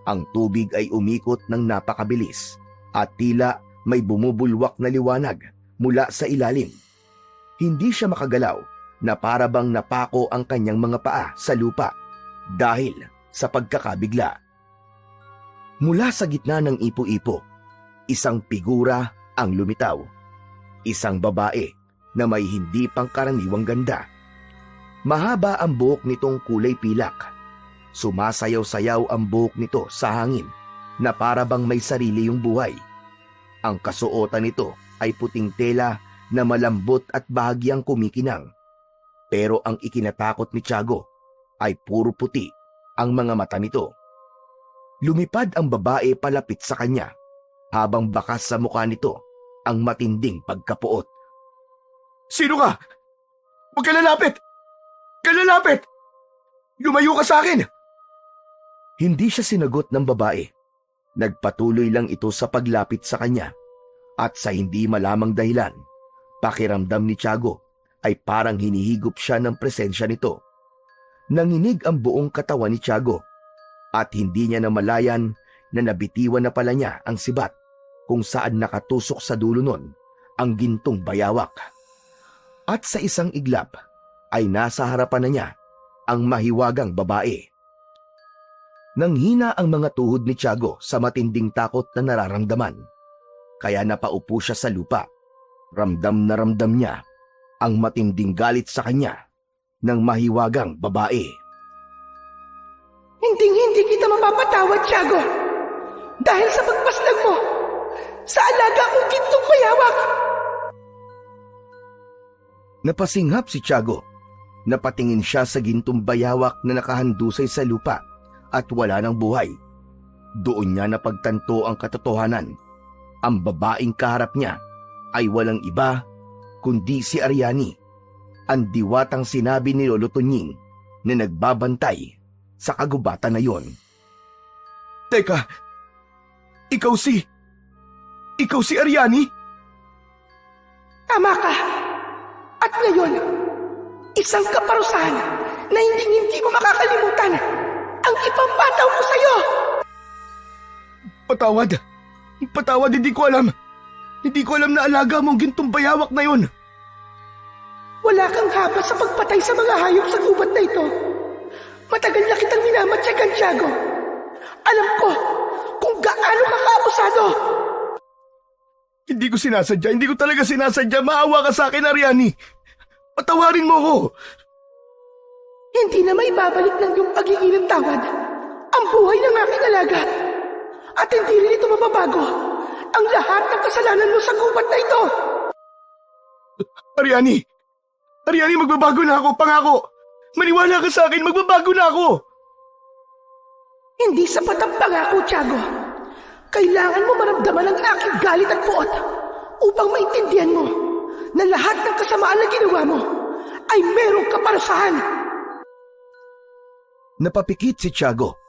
A: Ang tubig ay umikot ng napakabilis at tila may bumubulwak na liwanag mula sa ilalim. Hindi siya makagalaw na para bang napako ang kanyang mga paa sa lupa dahil sa pagkakabigla. Mula sa gitna ng ipo-ipo, isang figura ang lumitaw. Isang babae na may hindi pangkaraniwang ganda. Mahaba ang buhok nitong kulay pilak. Sumasayaw-sayaw ang buhok nito sa hangin na para bang may sarili yung buhay. Ang kasuotan nito ay puting tela na malambot at bahagyang kumikinang. Pero ang ikinatakot ni Tiago ay puro puti ang mga mata nito. Lumipad ang babae palapit sa kanya habang bakas sa mukha nito ang matinding pagkapuot.
B: Sino ka? Huwag ka lalapit! Ka lalapit! Lumayo ka sa akin!
A: Hindi siya sinagot ng babae. Nagpatuloy lang ito sa paglapit sa kanya. At sa hindi malamang dahilan, pakiramdam ni Tiago ay parang hinihigop siya ng presensya nito. Nanginig ang buong katawan ni Tiago at hindi niya namalayan na nabitiwan na pala niya ang sibat kung saan nakatusok sa dulo nun ang gintong bayawak. At sa isang iglap ay nasa harapan na niya ang mahiwagang babae. Nanghina ang mga tuhod ni Tiago sa matinding takot na nararamdaman. Kaya napaupo siya sa lupa. Ramdam na ramdam niya ang matinding galit sa kanya ng mahiwagang babae.
D: Hindi kita mapapatawad, Tiago. Dahil sa pagpaslang mo sa alaga kong gintong bayawak.
A: Napasinghap si Tiago. Napatingin siya sa gintong bayawak na nakahandusay sa lupa at wala ng buhay. Doon niya napagtanto ang katotohanan. Ang babaeng kaharap niya ay walang iba kundi si Ariani, ang diwatang sinabi ni Lolo Tunying na nagbabantay sa kagubatan na yon.
B: Teka, ikaw si Ariani?
D: Tama ka. At ngayon, isang kaparusahan na hindi ko makakalimutan ang ipapataw ko sa'yo.
B: Patawad, hindi ko alam. Hindi ko alam na alaga mong gintong bayawak na yon.
D: Wala kang haba sa pagpatay sa mga hayop sa gubat na ito. Matagal na kitang minamatyagan, Tiago. Alam ko kung gaano ka kaabusado.
B: Hindi ko talaga sinasadya. Maawa ka sa akin, Ariani. Patawarin mo ko.
D: Hindi na may babalik ng iyong pagiging ng tawad ang buhay ng aking alaga. At hindi rin ito mababago ang lahat ng kasalanan mo sa gubat na ito.
B: Ariani, magbabago na ako, pangako. Maniwala ka sa akin, magbabago na ako.
D: Hindi sapat ang pangako, Tiago. Kailangan mo maramdaman ang aking galit at puot upang maintindihan mo na lahat ng kasamaan na ginawa mo ay merong kaparusahan.
A: Napapikit si Tiago.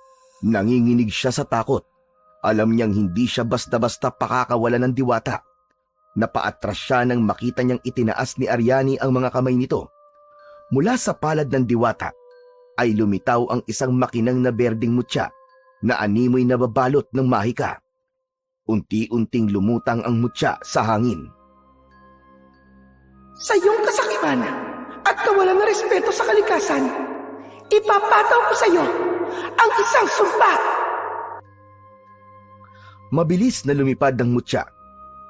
A: Nanginginig siya sa takot. Alam niyang hindi siya basta-basta pakakawala ng diwata. Napaatras siya nang makita niyang itinaas ni Ariani ang mga kamay nito. Mula sa palad ng diwata ay lumitaw ang isang makinang na berdeng mutya na animoy na babalot ng mahika. Unti-unting lumutang ang mutya sa hangin.
D: Sa iyong kasakiman at kawalan ng respeto sa kalikasan, ipapataw ko sa iyo ang isang sumpa.
A: Mabilis na lumipad ang mutya.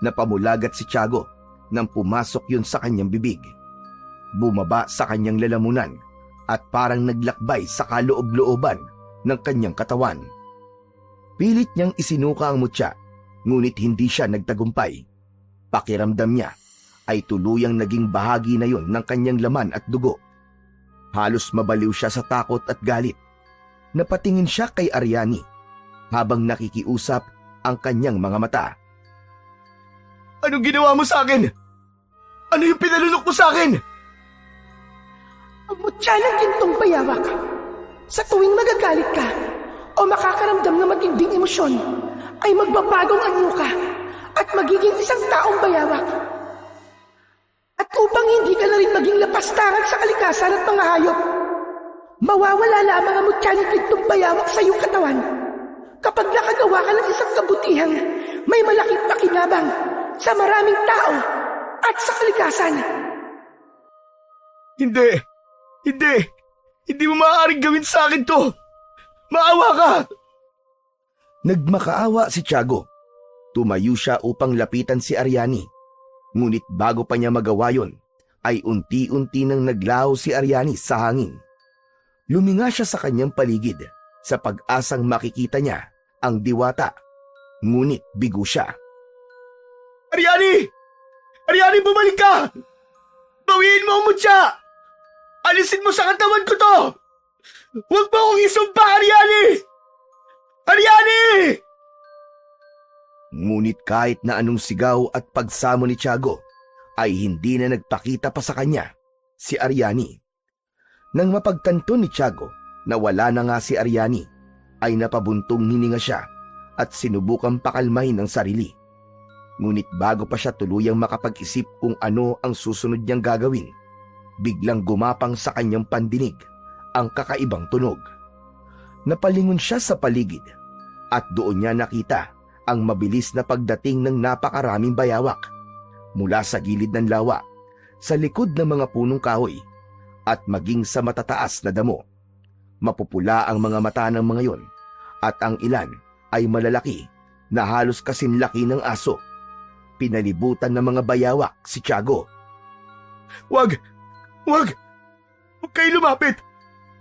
A: Napamulagat si Tiago nang pumasok yun sa kanyang bibig. Bumaba sa kanyang lalamunan at parang naglakbay sa kaloob-looban ng kanyang katawan. Pilit niyang isinuka ang mutya, ngunit hindi siya nagtagumpay. Pakiramdam niya ay tuluyang naging bahagi na yon ng kanyang laman at dugo. Halos mabaliw siya sa takot at galit. Napatingin siya kay Ariani habang nakikiusap ang kanyang mga mata.
B: Anong ginawa mo sa akin? Ano yung pinalunok mo sa akin?
D: Ang mutya ng gintong bayawak. Sa tuwing magagalit ka o makakaramdam ng matinding emosyon, ay magbabagong anyo ka at magiging isang taong bayawak. At upang hindi ka na rin maging lapastangan sa kalikasan at mga hayop, mawawala lamang ang mutya ng gintong bayawak sa iyong katawan kapag nakagawa ka ng isang kabutihang may malaking pakinabang sa maraming tao at sa kalikasan.
B: Hindi mo maaaring gawin sa akin to. Maawa ka!
A: Nagmakaawa si Tiago. Tumayo siya upang lapitan si Ariani. Ngunit bago pa niya magawa yon, ay unti-unti nang naglaho si Ariani sa hangin. Luminga siya sa kanyang paligid sa pag-asang makikita niya ang diwata. Ngunit bigo siya.
B: Ariani! Ariani, bumalik ka! Bawiin mo ang mutya! Alisin mo sa katawan ko to! Huwag mo akong isumpa, Ariani! Ariani!
A: Ngunit kahit na anong sigaw at pagsamo ni Tiago, ay hindi na nagpakita pa sa kanya si Ariani. Nang mapagtanto ni Tiago Nawala na nga si Ariani, ay napabuntong hininga siya at sinubukang pakalmahin ang sarili. Ngunit bago pa siya tuluyang makapag-isip kung ano ang susunod niyang gagawin, biglang gumapang sa kanyang pandinig ang kakaibang tunog. Napalingon siya sa paligid at doon niya nakita ang mabilis na pagdating ng napakaraming bayawak mula sa gilid ng lawa, sa likod ng mga punong kahoy at maging sa matataas na damo. Mapupula ang mga mata ng mga yon at ang ilan ay malalaki na halos kasinlaki ng aso. Pinalibutan ng mga bayawak si Tiago.
B: Wag! Wag! Huwag kayo lumapit!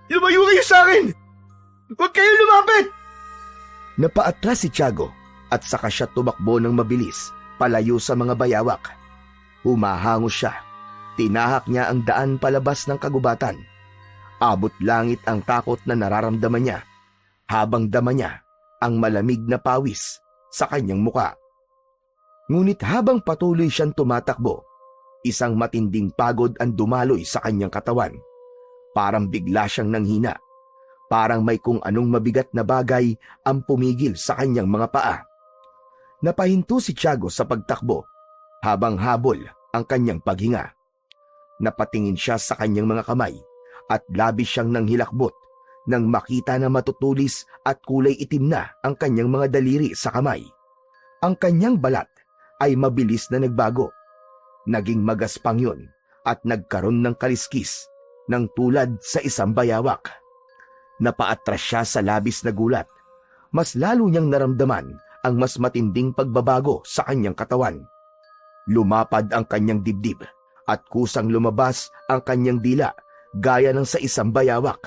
B: Lumayo kayo sa akin! Huwag kayo lumapit!
A: Napaatras si Tiago at saka siya tumakbo ng mabilis palayo sa mga bayawak. Humahango siya. Tinahak niya ang daan palabas ng kagubatan. Abot langit ang takot na nararamdaman niya habang dama niya ang malamig na pawis sa kanyang muka. Ngunit habang patuloy siyang tumatakbo, isang matinding pagod ang dumaloy sa kanyang katawan. Parang bigla siyang nanghina. Parang may kung anong mabigat na bagay ang pumigil sa kanyang mga paa. Napahinto si Tiago sa pagtakbo habang habol ang kanyang paghinga. Napatingin siya sa kanyang mga kamay at labis siyang nanghilakbot nang makita na matutulis at kulay itim na ang kanyang mga daliri sa kamay. Ang kanyang balat ay mabilis na nagbago. Naging magaspang yun at nagkaroon ng kaliskis ng tulad sa isang bayawak. Napaatras siya sa labis na gulat. Mas lalo niyang naramdaman ang mas matinding pagbabago sa kanyang katawan. Lumapad ang kanyang dibdib at kusang lumabas ang kanyang dila gaya ng sa isang bayawak.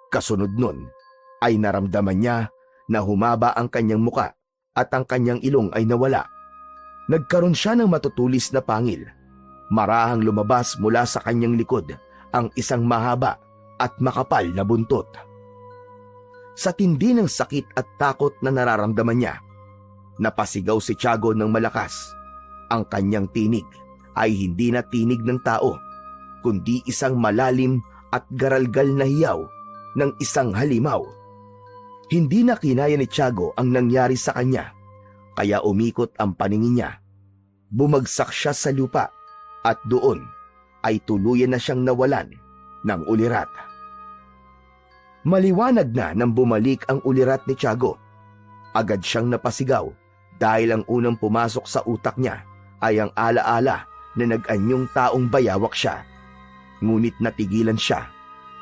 A: Kasunod nun ay naramdaman niya na humaba ang kanyang muka at ang kanyang ilong ay nawala. Nagkaroon siya ng matutulis na pangil. Marahang lumabas mula sa kanyang likod ang isang mahaba at makapal na buntot. Sa tindi ng sakit at takot na nararamdaman niya, napasigaw si Tiago ng malakas. Ang kanyang tinig ay hindi na tinig ng tao, kundi isang malalim at garalgal na hiyaw ng isang halimaw. Hindi na kinaya ni Tiago ang nangyari sa kanya, kaya umikot ang paningin niya. Bumagsak siya sa lupa at doon ay tuluyan na siyang nawalan ng ulirat. Maliwanag na nang bumalik ang ulirat ni Tiago. Agad siyang napasigaw dahil ang unang pumasok sa utak niya ay ang alaala na nag-anyong taong bayawak siya. Ngunit natigilan siya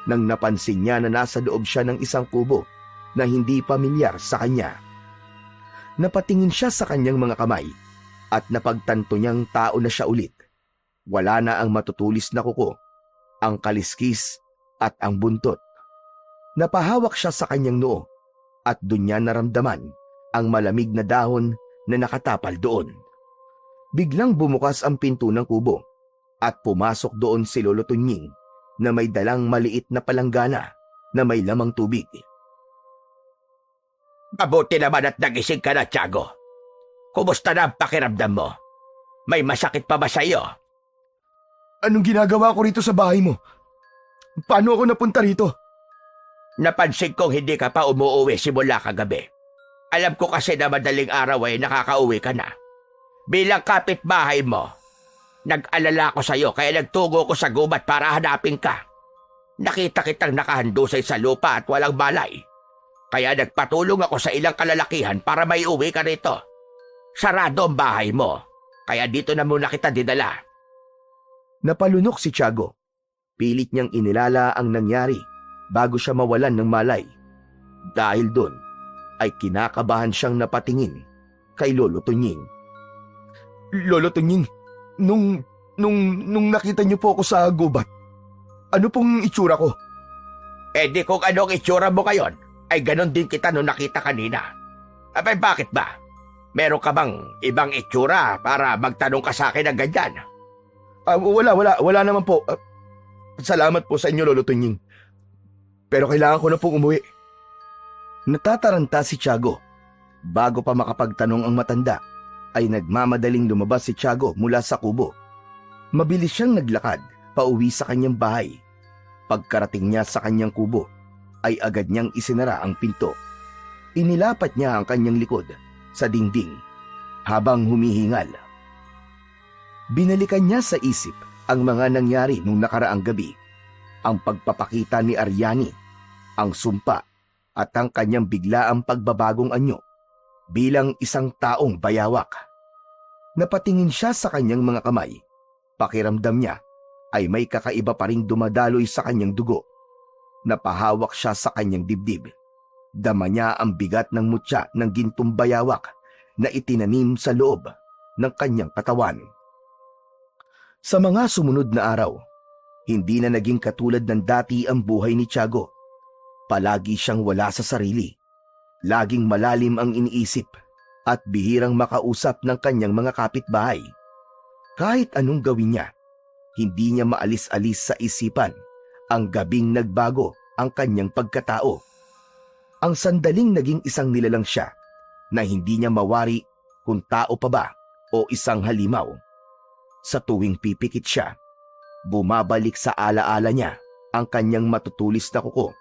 A: nang napansin niya na nasa loob siya ng isang kubo na hindi pamilyar sa kanya. Napatingin siya sa kanyang mga kamay at napagtanto niyang tao na siya ulit. Wala na ang matutulis na kuko, ang kaliskis at ang buntot. Napahawak siya sa kanyang noo at doon niya naramdaman ang malamig na dahon na nakatapal doon. Biglang bumukas ang pinto ng kubo at pumasok doon si Lolo Tunying na may dalang maliit na palanggana na may lamang tubig.
C: Mabuti naman at nagising ka na, Tiago. Kumusta na ang pakiramdam mo? May masakit pa ba sa iyo?
B: Anong ginagawa ko rito sa bahay mo? Paano ako napunta rito?
C: Napansin kong hindi ka pa umuuwi simula kagabi. Alam ko kasi na madaling araw ay nakakauwi ka na. Bilang kapitbahay mo, nag-alala ko sa iyo kaya nagtungo ko sa gubat para hanapin ka. Nakita kitang nakahandusay sa lupa at walang balay. Kaya nagpatulong ako sa ilang kalalakihan para may uwi ka rito. Sarado ang bahay mo, kaya dito na muna kita dinala.
A: Napalunok si Tiago. Pilit niyang inilala ang nangyari bago siya mawalan ng malay. Dahil doon ay kinakabahan siyang napatingin kay Lolo Tunying.
B: Lolo Tunying, nung nakita niyo po ako sa gubat, ano pong itsura ko?
C: Eh di kung anong itsura mo ngayon, ay ganon din kita nung nakita kanina. Abay bakit ba? Meron ka bang ibang itsura para magtanong ka sa akin ng ganyan?
B: Wala naman po. Salamat po sa inyo, Lolo Tunying. Pero kailangan ko na pong umuwi.
A: Natataranta si Tiago. Bago pa makapagtanong ang matanda, ay nagmamadaling lumabas si Tiago mula sa kubo. Mabilis siyang naglakad pauwi sa kanyang bahay. Pagkarating niya sa kanyang kubo, ay agad niyang isinara ang pinto. Inilapat niya ang kanyang likod sa dingding habang humihingal. Binalikan niya sa isip ang mga nangyari nung nakaraang gabi, ang pagpapakita ni Aryani, ang sumpa at ang kanyang biglaang pagbabagong anyo bilang isang taong bayawak. Napatingin siya sa kanyang mga kamay. Pakiramdam niya ay may kakaiba pa ring dumadaloy sa kanyang dugo. Napahawak siya sa kanyang dibdib. Dama niya ang bigat ng mutya ng gintong bayawak na itinanim sa loob ng kanyang katawan. Sa mga sumunod na araw, hindi na naging katulad ng dati ang buhay ni Tiago. Palagi siyang wala sa sarili. Laging malalim ang iniisip at bihirang makausap ng kanyang mga kapitbahay. Kahit anong gawin niya, hindi niya maalis-alis sa isipan ang gabing nagbago ang kanyang pagkatao. Ang sandaling naging isang nilalang siya na hindi niya mawari kung tao pa ba o isang halimaw. Sa tuwing pipikit siya, bumabalik sa alaala niya ang kanyang matutulis na kuko,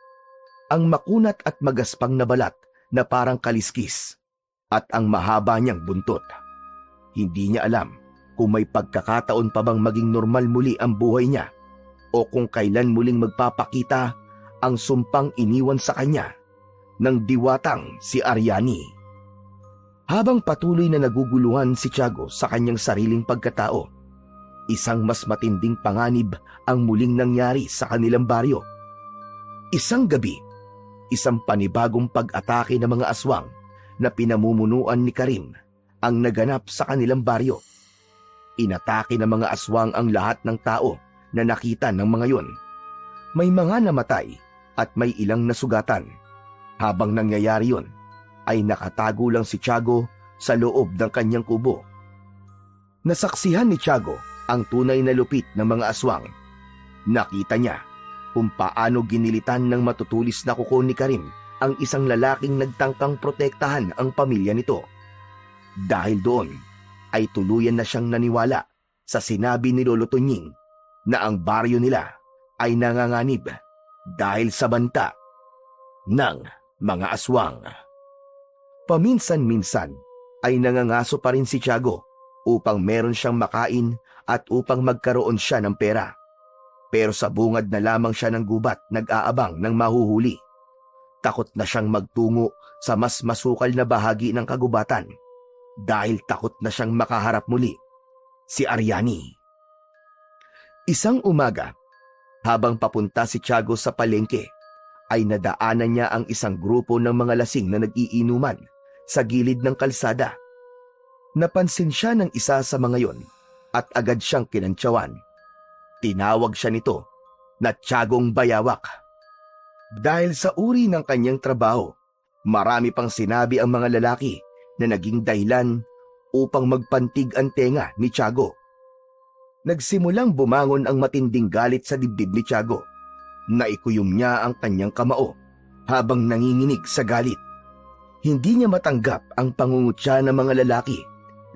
A: ang makunat at magaspang na balat na parang kaliskis, at ang mahaba niyang buntot. Hindi niya alam kung may pagkakataon pa bang maging normal muli ang buhay niya o kung kailan muling magpapakita ang sumpang iniwan sa kanya ng diwatang si Aryani. Habang patuloy na naguguluhan si Tiago sa kanyang sariling pagkatao, isang mas matinding panganib ang muling nangyari sa kanilang baryo. Isang gabi, isang panibagong pag-atake ng mga aswang na pinamumunuan ni Karim ang naganap sa kanilang baryo. Inatake ng mga aswang ang lahat ng tao na nakita ng mga yun. May mga namatay at may ilang nasugatan. Habang nangyayari yun, ay nakatago lang si Tiago sa loob ng kanyang kubo. Nasaksihan ni Tiago ang tunay na lupit ng mga aswang. Nakita niya kung paano ginilitan ng matutulis na kuko ni Karim ang isang lalaking nagtangkang protektahan ang pamilya nito. Dahil doon, ay tuluyan na siyang naniwala sa sinabi ni Lolo Tunying na ang baryo nila ay nanganganib dahil sa banta ng mga aswang. Paminsan-minsan ay nangangaso pa rin si Tiago upang meron siyang makain at upang magkaroon siya ng pera. Pero sa bungad na lamang siya ng gubat nag-aabang ng mahuhuli. Takot na siyang magtungo sa mas masukal na bahagi ng kagubatan dahil takot na siyang makaharap muli si Aryani. Isang umaga, habang papunta si Tiago sa palengke, ay nadaanan niya ang isang grupo ng mga lasing na nag-iinuman sa gilid ng kalsada. Napansin siya ng isa sa mga yon at agad siyang kinantsawan. Tinawag siya nito na Tiagong Bayawak. Dahil sa uri ng kanyang trabaho, marami pang sinabi ang mga lalaki na naging dahilan upang magpantig ang tenga ni Tiago. Nagsimulang bumangon ang matinding galit sa dibdib ni Tiago. Naikuyom niya ang kanyang kamao habang nanginginig sa galit. Hindi niya matanggap ang pangungutya ng mga lalaki,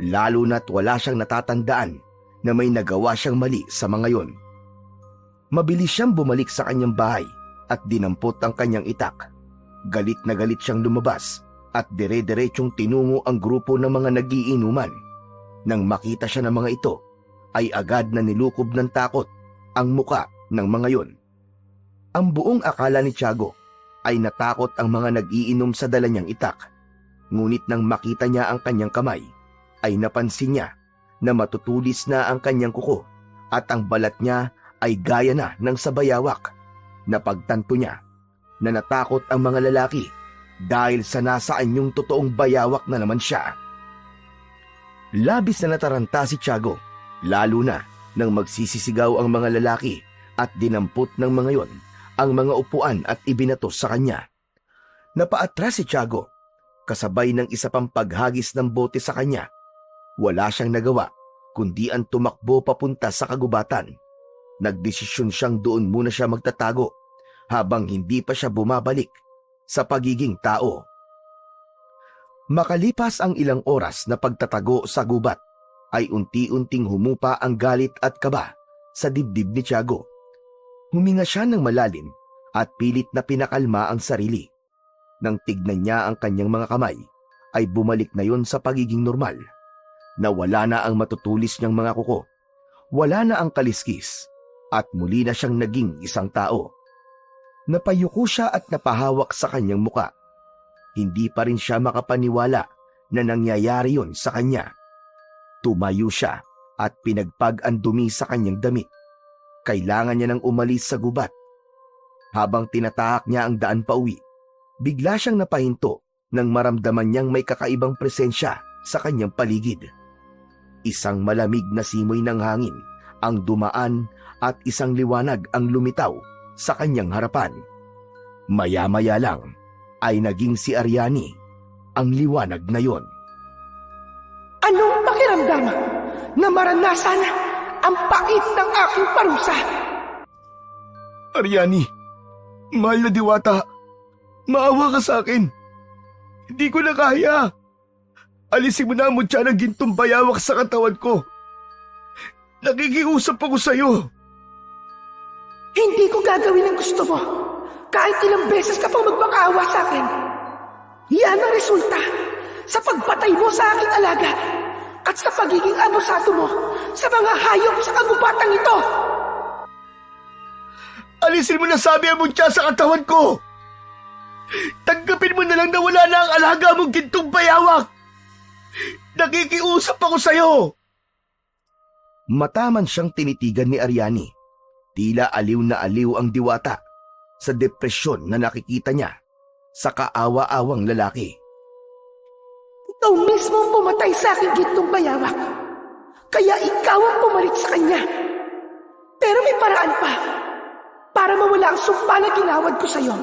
A: lalo na't wala siyang natatandaan na may nagawa siyang mali sa mga yon. Mabilis siyang bumalik sa kanyang bahay at dinampot ang kanyang itak. Galit na galit siyang lumabas at dire-diretsyong tinungo ang grupo ng mga nagiinuman. Nang makita siya ng mga ito, ay agad na nilukob ng takot ang muka ng mga yon. Ang buong akala ni Tiago ay natakot ang mga nag-iinom sa dala niyang itak. Ngunit nang makita niya ang kanyang kamay, ay napansin niya na matutulis na ang kanyang kuko at ang balat niya ay gaya na ng sa bayawak. Napagtanto niya na natakot ang mga lalaki dahil sa nasaan yung totoong bayawak na naman siya. Labis na nataranta si Tiago, lalo na nang magsisisigaw ang mga lalaki at dinampot ng mga yon ang mga upuan at ibinato sa kanya. Napaatras si Tiago, kasabay ng isa pang paghagis ng bote sa kanya. Wala siyang nagawa kundi ang tumakbo papunta sa kagubatan. Nagdesisyon siyang doon muna siya magtatago habang hindi pa siya bumabalik sa pagiging tao. Makalipas ang ilang oras na pagtatago sa gubat, ay unti-unting humupa ang galit at kaba sa dibdib ni Tiago. Huminga siya ng malalim at pilit na pinakalma ang sarili. Nang tignan niya ang kanyang mga kamay, ay bumalik na yon sa pagiging normal. Nawala na ang matutulis niyang mga kuko, wala na ang kaliskis, at muli na siyang naging isang tao. Napayuko siya at napahawak sa kanyang muka. Hindi pa rin siya makapaniwala na nangyayari yon sa kanya. Tumayo siya at pinagpag ang dumi sa kanyang damit. Kailangan niya nang umalis sa gubat. Habang tinatahak niya ang daan pauwi, bigla siyang napahinto nang maramdaman niyang may kakaibang presensya sa kanyang paligid. Isang malamig na simoy ng hangin ang dumaan at isang liwanag ang lumitaw sa kanyang harapan. Maya-maya lang ay naging si Ariani ang liwanag na yon.
D: Anong pakiramdam na maranasan ang pait ng aking parusa?
B: Ariani, mahal na diwata, maawa ka sa akin. Hindi ko na kaya. Alisin mo na ang mutya ng gintong bayawak sa katawan ko. Nakikiusap ako sa'yo.
D: Hindi ko gagawin ang gusto mo. Kahit ilang beses ka pang magmakaawa sa akin. Yan ang resulta sa pagpatay mo sa aking alaga at sa pagiging abusado mo sa mga hayop sa kagubatang ito.
B: Alisin mo na sabi ang mutya sa katawan ko. Tanggapin mo na lang na wala na ang alaga mong gintong bayawak. Nakikiusap ako sa'yo.
A: Mataman siyang tinitigan ni Ariani. Tila aliw na aliw ang diwata sa depresyon na nakikita niya sa kaawa-awang lalaki.
D: Ikaw mismo ang pumatay sa aking gintong bayawak. Kaya ikaw ang pumalit sa kanya. Pero may paraan pa para mawala ang sumpa na ginawad ko sa'yo.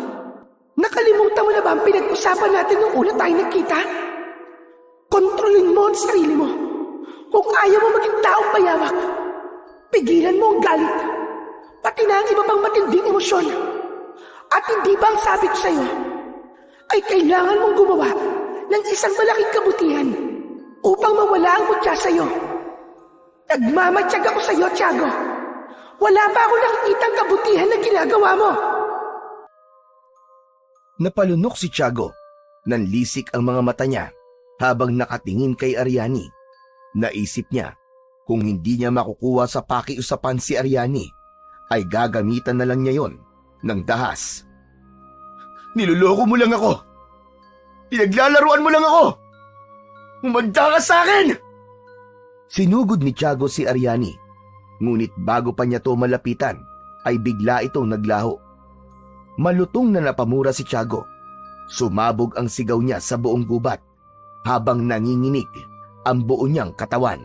D: Nakalimutan mo na ba ang pinag-usapan natin nung una tayo nagkita? Kontrolin mo ang sarili mo. Kung ayaw mo maging taong bayawak, pigilan mo ang galit, pati na ang iba pang matinding emosyon. At hindi ba ang sabi ko sa'yo, ay kailangan mong gumawa ng isang malaking kabutihan upang mawala ang mutya sa'yo. Nagmamatsyag ako sa'yo, Tiago. Wala pa ako nakikitang kabutihan na ginagawa mo.
A: Napalunok si Tiago. Nanlisik ang mga mata niya habang nakatingin kay Ariani. Naisip niya, kung hindi niya makukuha sa pakiusapan si Ariani, ay gagamitan na lang niya yon ng dahas.
B: Niloloko mo lang ako. Pinaglalaruan mo lang ako. Umanda ka sa akin!
A: Sinugod ni Tiago si Ariani. Ngunit bago pa niya to malapitan, ay bigla itong naglaho. Malutong na napamura si Tiago. Sumabog ang sigaw niya sa buong gubat habang nanginginig ang buo niyang katawan.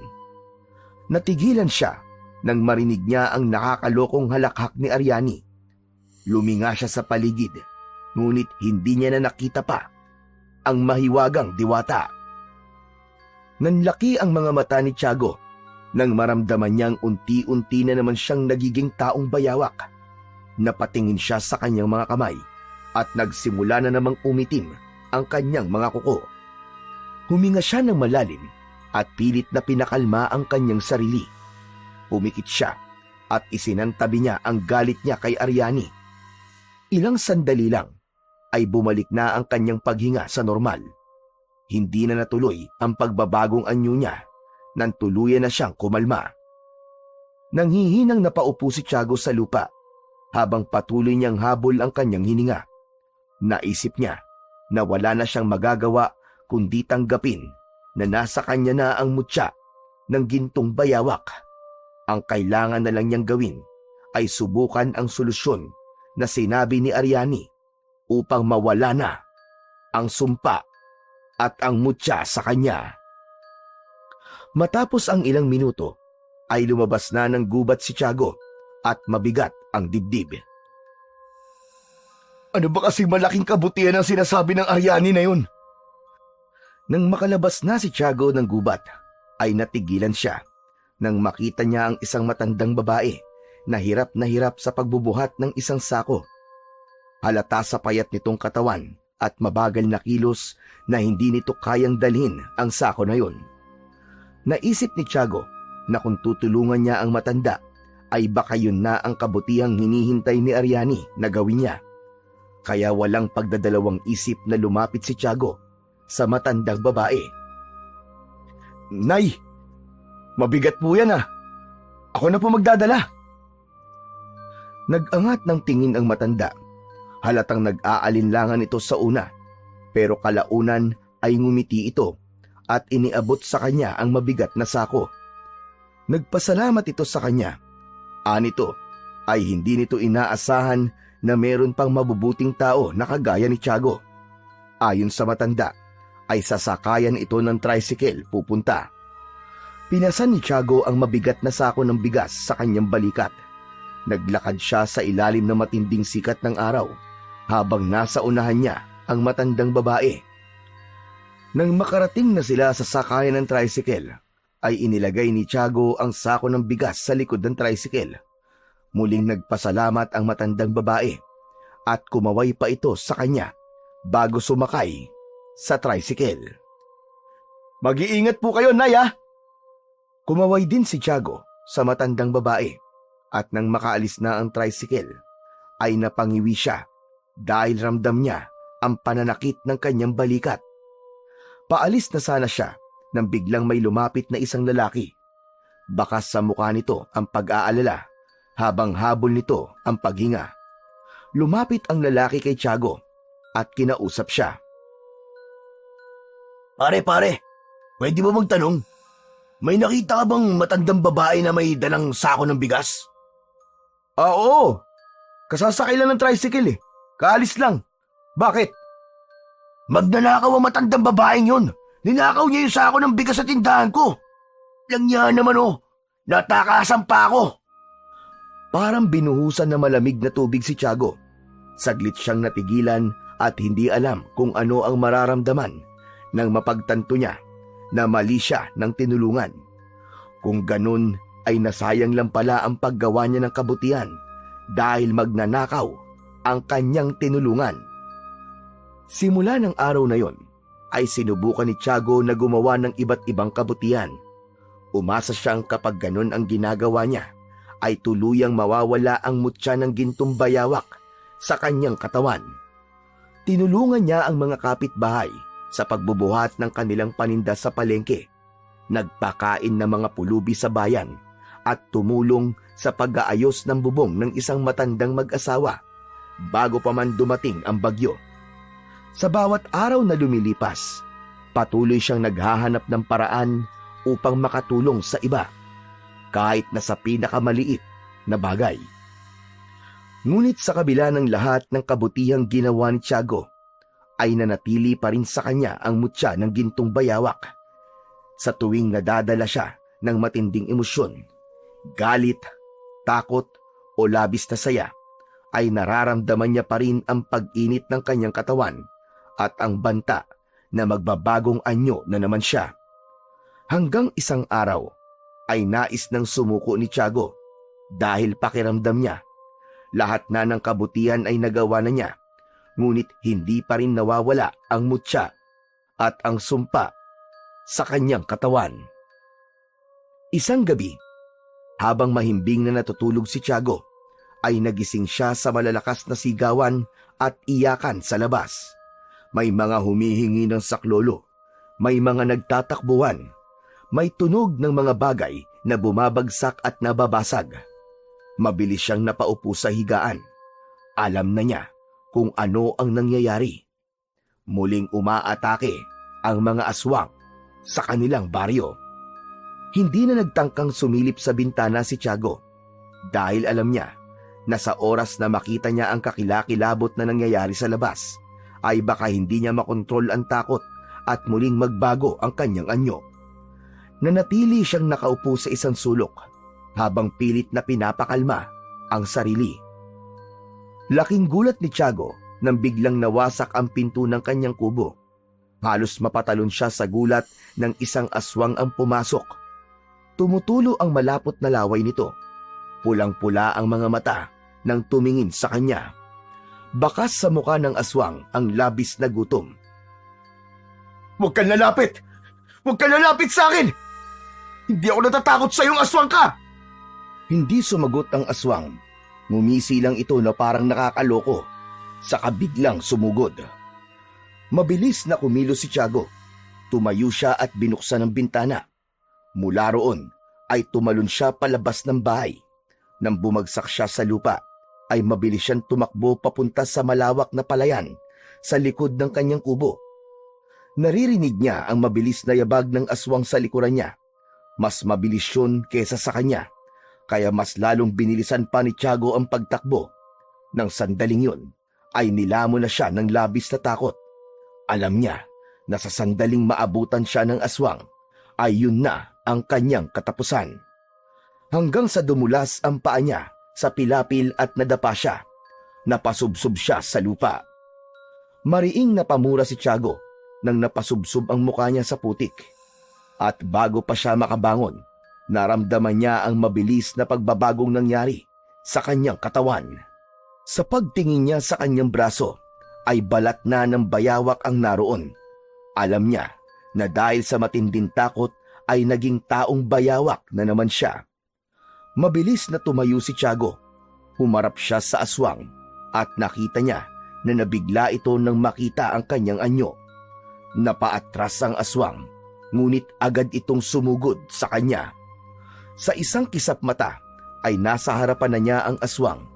A: Natigilan siya nang marinig niya ang nakakalokong halakhak ni Ariani. Luminga siya sa paligid, ngunit hindi niya na nakita pa ang mahiwagang diwata. Nanlaki ang mga mata ni Tiago nang maramdaman niyang unti-unti na naman siyang nagiging taong bayawak. Napatingin siya sa kanyang mga kamay at nagsimula na namang umitim ang kanyang mga kuko. Huminga siya ng malalim at pilit na pinakalma ang kanyang sarili. Pumikit siya at isinantabi niya ang galit niya kay Ariani. Ilang sandali lang ay bumalik na ang kanyang paghinga sa normal. Hindi na natuloy ang pagbabagong anyo niya nang tuluyan na siyang kumalma. Nanghihinang napaupo si Tiago sa lupa habang patuloy niyang habol ang kanyang hininga. Naisip niya na wala na siyang magagawa kundi tanggapin na nasa kanya na ang mutya ng gintong bayawak. Ang kailangan na lang niyang gawin ay subukan ang solusyon na sinabi ni Ariani upang mawala na ang sumpa at ang mutya sa kanya. Matapos ang ilang minuto, ay lumabas na ng gubat si Tiago at mabigat ang dibdib.
B: Ano ba kasing malaking kabutihan ang sinasabi ng Ariani na yun?
A: Nang makalabas na si Tiago ng gubat, ay natigilan siya nang makita niya ang isang matandang babae na hirap sa pagbubuhat ng isang sako. Halata sa payat nitong katawan at mabagal na kilos na hindi nito kayang dalhin ang sako na yun. Naisip ni Tiago na kung tutulungan niya ang matanda, ay baka yun na ang kabutihang hinihintay ni Ariani na gawin niya. Kaya walang pagdadalawang isip na lumapit si Tiago sa matandang babae. Nay, mabigat po yan ah. Ako na po magdadala. Nag-angat ng tingin ang matanda. Halatang nag-aalinlangan ito sa una, pero kalaunan ay ngumiti ito at iniabot sa kanya ang mabigat na sako. Nagpasalamat ito sa kanya. Anito ay hindi nito inaasahan na meron pang mabubuting tao na kagaya ni Tiago. Ayon sa matanda, ay sasakayan ito ng tricycle pupunta. Pinasan ni Tiago ang mabigat na sako ng bigas sa kanyang balikat. Naglakad siya sa ilalim ng matinding sikat ng araw habang nasa unahan niya ang matandang babae. Nang makarating na sila sa sakayan ng tricycle, ay inilagay ni Tiago ang sako ng bigas sa likod ng tricycle. Muling nagpasalamat ang matandang babae at kumaway pa ito sa kanya bago sumakay sa tricycle. Mag-iingat po kayo, Nay ah! Kumaway din si Tiago sa matandang babae at nang makaalis na ang tricycle ay napangiwi siya dahil ramdam niya ang pananakit ng kanyang balikat. Paalis na sana siya nang biglang may lumapit na isang lalaki. Bakas sa mukha nito ang pag-aalala habang habol nito ang paghinga. Lumapit ang lalaki kay Tiago at kinausap siya. Pare, pwede mo magtanong? May nakita ka bang matandang babae na may dalang sako ng bigas? Oo. Kasasakay lang ng tricycle eh. Kaalis lang. Bakit? Magnanakaw ang matandang babaeng yun. Ninakaw niya yung sako ng bigas sa tindahan ko. Lang niya naman oh. Natakasan pa ako. Parang binuhusan na malamig na tubig si Tiago. Saglit siyang natigilan at hindi alam kung ano ang mararamdaman nang mapagtanto niya na mali siya ng tinulungan. Kung ganun ay nasayang lang pala ang paggawa niya ng kabutihan dahil magnanakaw ang kanyang tinulungan. Simula ng araw na yon ay sinubukan ni Tiago na gumawa ng iba't ibang kabutihan. Umasa siyang kapag ganun ang ginagawa niya ay tuluyang mawawala ang mutya ng gintong bayawak sa kanyang katawan. Tinulungan niya ang mga kapitbahay sa pagbubuhat ng kanilang paninda sa palengke, nagpakain ng mga pulubi sa bayan, at tumulong sa pag-aayos ng bubong ng isang matandang mag-asawa bago pa man dumating ang bagyo. Sa bawat araw na lumilipas, patuloy siyang naghahanap ng paraan upang makatulong sa iba, kahit na sa pinakamaliit na bagay. Ngunit sa kabila ng lahat ng kabutihang ginawa ni Tiago, ay nanatili pa rin sa kanya ang mutya ng gintong bayawak. Sa tuwing nadadala siya ng matinding emosyon, galit, takot o labis na saya, ay nararamdaman niya pa rin ang pag-init ng kanyang katawan at ang banta na magbabagong anyo na naman siya. Hanggang isang araw ay nais ng sumuko ni Tiago dahil pakiramdam niya lahat na ng kabutihan ay nagawa na niya, ngunit hindi pa rin nawawala ang mutya at ang sumpa sa kanyang katawan. Isang gabi, habang mahimbing na natutulog si Tiago, ay nagising siya sa malalakas na sigawan at iyakan sa labas. May mga humihingi ng saklolo, may mga nagtatakbuhan, may tunog ng mga bagay na bumabagsak at nababasag. Mabilis siyang napaupo sa higaan. Alam na niya kung ano ang nangyayari. Muling umaatake ang mga aswang sa kanilang baryo. Hindi na nagtangkang sumilip sa bintana si Tiago dahil alam niya na sa oras na makita niya ang kakilakilabot na nangyayari sa labas ay baka hindi niya makontrol ang takot at muling magbago ang kanyang anyo. Nanatili siyang nakaupo sa isang sulok habang pilit na pinapakalma ang sarili. Laking gulat ni Tiago nang biglang nawasak ang pinto ng kanyang kubo. Halos mapatalon siya sa gulat ng isang aswang ang pumasok. Tumutulo ang malapot na laway nito. Pulang-pula ang mga mata nang tumingin sa kanya. Bakas sa mukha ng aswang ang labis na gutom.
B: Huwag kang lalapit! Huwag kang lalapit sa akin! Hindi ako natatakot sa iyong aswang ka!
A: Hindi sumagot ang aswang. Ngumisi lang ito na parang nakakaloko. saka biglang sumugod. Mabilis na kumilos si Tiago. Tumayo siya at binuksan ang bintana. Mula roon ay tumalon siya palabas ng bahay. Nang bumagsak siya sa lupa, ay mabilis siyang tumakbo papunta sa malawak na palayan sa likod ng kanyang kubo. Naririnig niya ang mabilis na yabag ng aswang sa likuran niya. Mas mabilis yun kesa sa kanya, kaya mas lalong binilisan pa ni Tiago ang pagtakbo. Nang sandaling yun, ay nilamon na siya ng labis na takot. Alam niya na sa sandaling maabutan siya ng aswang, ay yun na ang kanyang katapusan. Hanggang sa dumulas ang paa niya sa pilapil at nadapa siya. Napasubsob siya sa lupa. Mariing napamura si Tiago nang napasubsob ang mukha niya sa putik. At bago pa siya makabangon, naramdaman niya ang mabilis na pagbabagong nangyari sa kanyang katawan. Sa pagtingin niya sa kanyang braso, ay balat na ng bayawak ang naroon. Alam niya na dahil sa matinding takot ay naging taong bayawak na naman siya. Mabilis na tumayo si Tiago. Humarap siya sa aswang at nakita niya na nabigla ito nang makita ang kanyang anyo. Napaatras ang aswang, ngunit agad itong sumugod sa kanya. Sa isang kisap mata ay nasa harapan na niya ang aswang.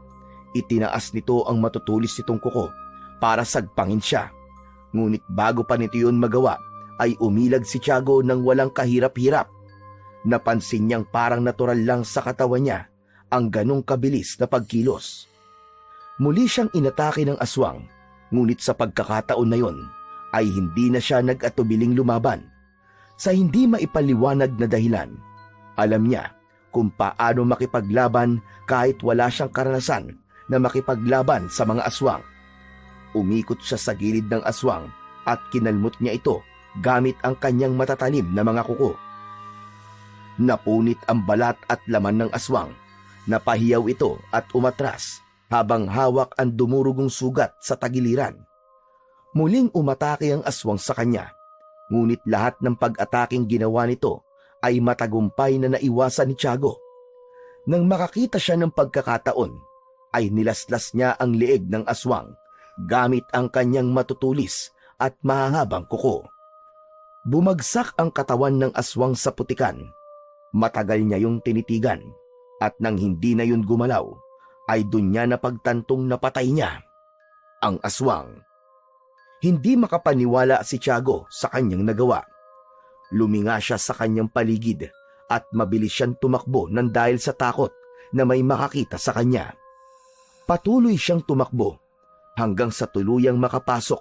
A: Itinaas nito ang matutulis nitong kuko para sagpangin siya. Ngunit bago pa nito yun magawa, ay umilag si Tiago ng walang kahirap-hirap. Napansin niyang parang natural lang sa katawan niya ang ganong kabilis na pagkilos. Muli siyang inatake ng aswang, ngunit sa pagkakataon na yun, ay hindi na siya nag-atubiling lumaban. Sa hindi maipaliwanag na dahilan, alam niya kung paano makipaglaban kahit wala siyang karanasan na makipaglaban sa mga aswang. Umikot siya sa gilid ng aswang at kinalmot niya ito gamit ang kanyang matatalim na mga kuko. Napunit ang balat at laman ng aswang. Napahiyaw ito at umatras habang hawak ang dumurugong sugat sa tagiliran. Muling umatake ang aswang sa kanya, ngunit lahat ng pag-ataking ginawa nito ay matagumpay na naiwasan ni Tiago. Nang makakita siya ng pagkakataon, ay nilaslas niya ang leeg ng aswang gamit ang kanyang matutulis at mahahabang kuko. Bumagsak ang katawan ng aswang sa putikan. Matagal niya yung tinitigan at nang hindi na yun gumalaw, ay dun niya napagtantong napatay niya ang aswang. Hindi makapaniwala si Tiago sa kanyang nagawa. Luminga siya sa kanyang paligid at mabilis siyang tumakbo nang dahil sa takot na may makakita sa kanya. Patuloy siyang tumakbo hanggang sa tuluyang makapasok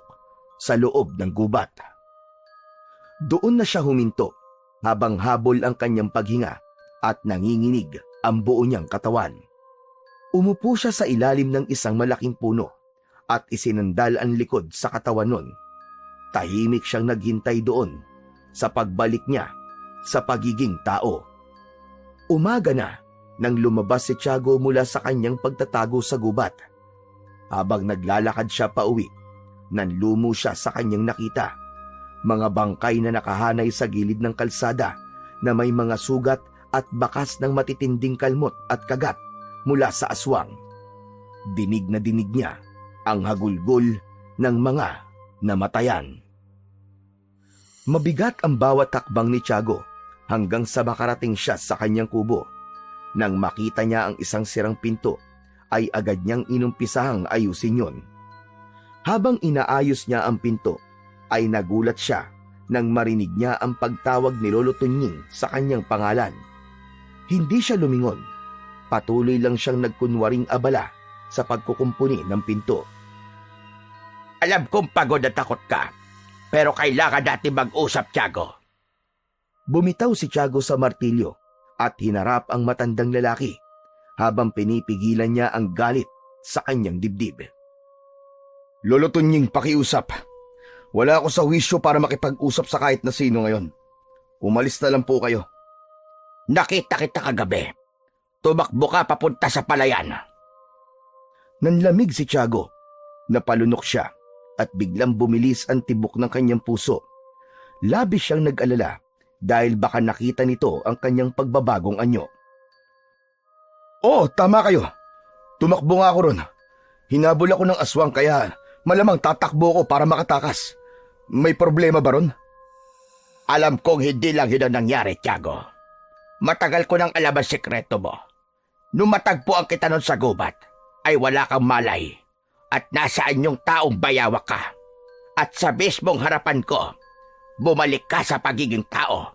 A: sa loob ng gubat. Doon na siya huminto habang habol ang kanyang paghinga at nanginginig ang buo niyang katawan. Umupo siya sa ilalim ng isang malaking puno at isinandal ang likod sa katawan nun. Tahimik siyang naghintay doon sa pagbalik niya sa pagiging tao. Umaga na nang lumabas si Tiago mula sa kanyang pagtatago sa gubat. Habang naglalakad siya pauwi, nanlumo siya sa kanyang nakita. Mga bangkay na nakahanay sa gilid ng kalsada na may mga sugat at bakas ng matitinding kalmot at kagat mula sa aswang. Dinig na dinig niya ang hagulgol ng mga namatayan. Mabigat ang bawat takbang ni Tiago hanggang sa makarating siya sa kanyang kubo. Nang makita niya ang isang sirang pinto, ay agad niyang inumpisahang ayusin yun. Habang inaayos niya ang pinto, ay nagulat siya nang marinig niya ang pagtawag ni Lolo Tunying sa kanyang pangalan. Hindi siya lumingon. Patuloy lang siyang nagkunwaring abala sa pagkukumpuni ng pinto.
C: Alam kong pagod at takot ka, pero kailangan natin mag-usap, Tiago.
A: Bumitaw si Tiago sa martilyo at hinarap ang matandang lalaki habang pinipigilan niya ang galit sa kanyang dibdib.
B: Lolo Tunying, pakiusap. Wala ako sa wisyo para makipag-usap sa kahit na sino ngayon. Umalis na lang po kayo.
C: Nakita kita kagabi. Tumakbo ka papunta sa palayan.
A: Nanlamig si Tiago. Napalunok siya at biglang bumilis ang tibok ng kanyang puso. Labis siyang nag-alala dahil baka nakita nito ang kanyang pagbabagong anyo.
B: Oh, tama kayo. Tumakbo nga ako ron.
A: Hinabol ako ng aswang kaya malamang tatakbo ko para makatakas. May problema ba ron?
C: Alam kong hindi lang yun ang nangyari, Tiago. Matagal ko nang alam ang sekreto mo. Nung matagpuan kita nun sa gubat, ay wala kang malay at nasaan yung taong bayawak ka. At sa mismong harapan ko, bumalik ka sa pagiging tao.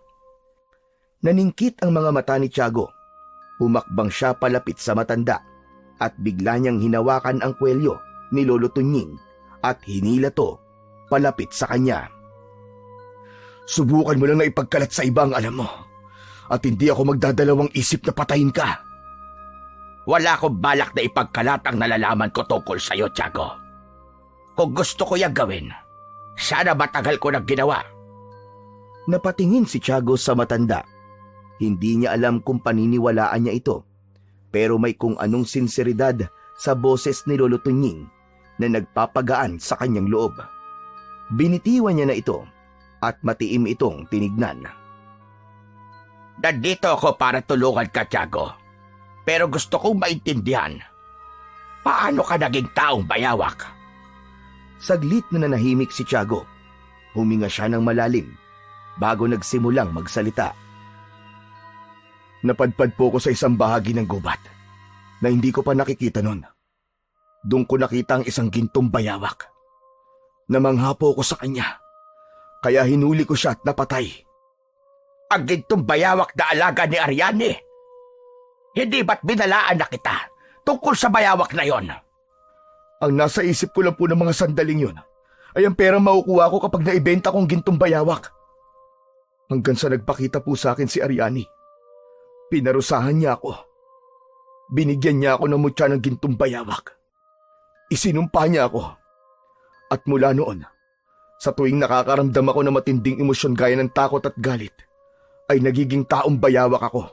A: Naningkit ang mga mata ni Tiago. Humakbang siya palapit sa matanda at bigla niyang hinawakan ang kwelyo ni Lolo Tunying at hinila to palapit sa kanya. Subukan mo lang na ipagkalat sa iba ang alam mo at hindi ako magdadalawang isip na patayin ka.
C: Wala akong balak na ipagkalat ang nalalaman ko tungkol sa'yo, Tiago. Kung gusto ko yung gawin, sana matagal ko nang ginawa.
A: Napatingin si Tiago sa matanda. Hindi niya alam kung paniniwalaan niya ito, pero may kung anong sinseridad sa boses ni Lolo Tunying na nagpapagaan sa kanyang loob. Binitiwan niya na ito at matiim itong tinignan.
C: Nandito ako para tulungan ka, Tiago. Pero gusto kong maintindihan, paano ka naging taong bayawak?
A: Saglit na nanahimik si Tiago. Huminga siya ng malalim bago nagsimulang magsalita. Napadpad po ko sa isang bahagi ng gubat na hindi ko pa nakikita nun. Doon ko nakita ang isang gintong bayawak. Namangha po ko sa kanya, kaya hinuli ko siya at napatay.
C: Ang gintong bayawak na alaga ni Ariane. Hindi ba't binalaan na kita tungkol sa bayawak na yon?
A: Ang nasa isip ko lang po ng mga sandaling yun ay ang perang makukuha ko kapag naibenta kong gintong bayawak. Hanggang sa nagpakita po sa akin si Ariane. Pinarusahan niya ako. Binigyan niya ako ng mutya ng gintong bayawak. Isinumpa niya ako. At mula noon, sa tuwing nakakaramdam ako ng matinding emosyon gaya ng takot at galit, ay nagiging taong bayawak ako.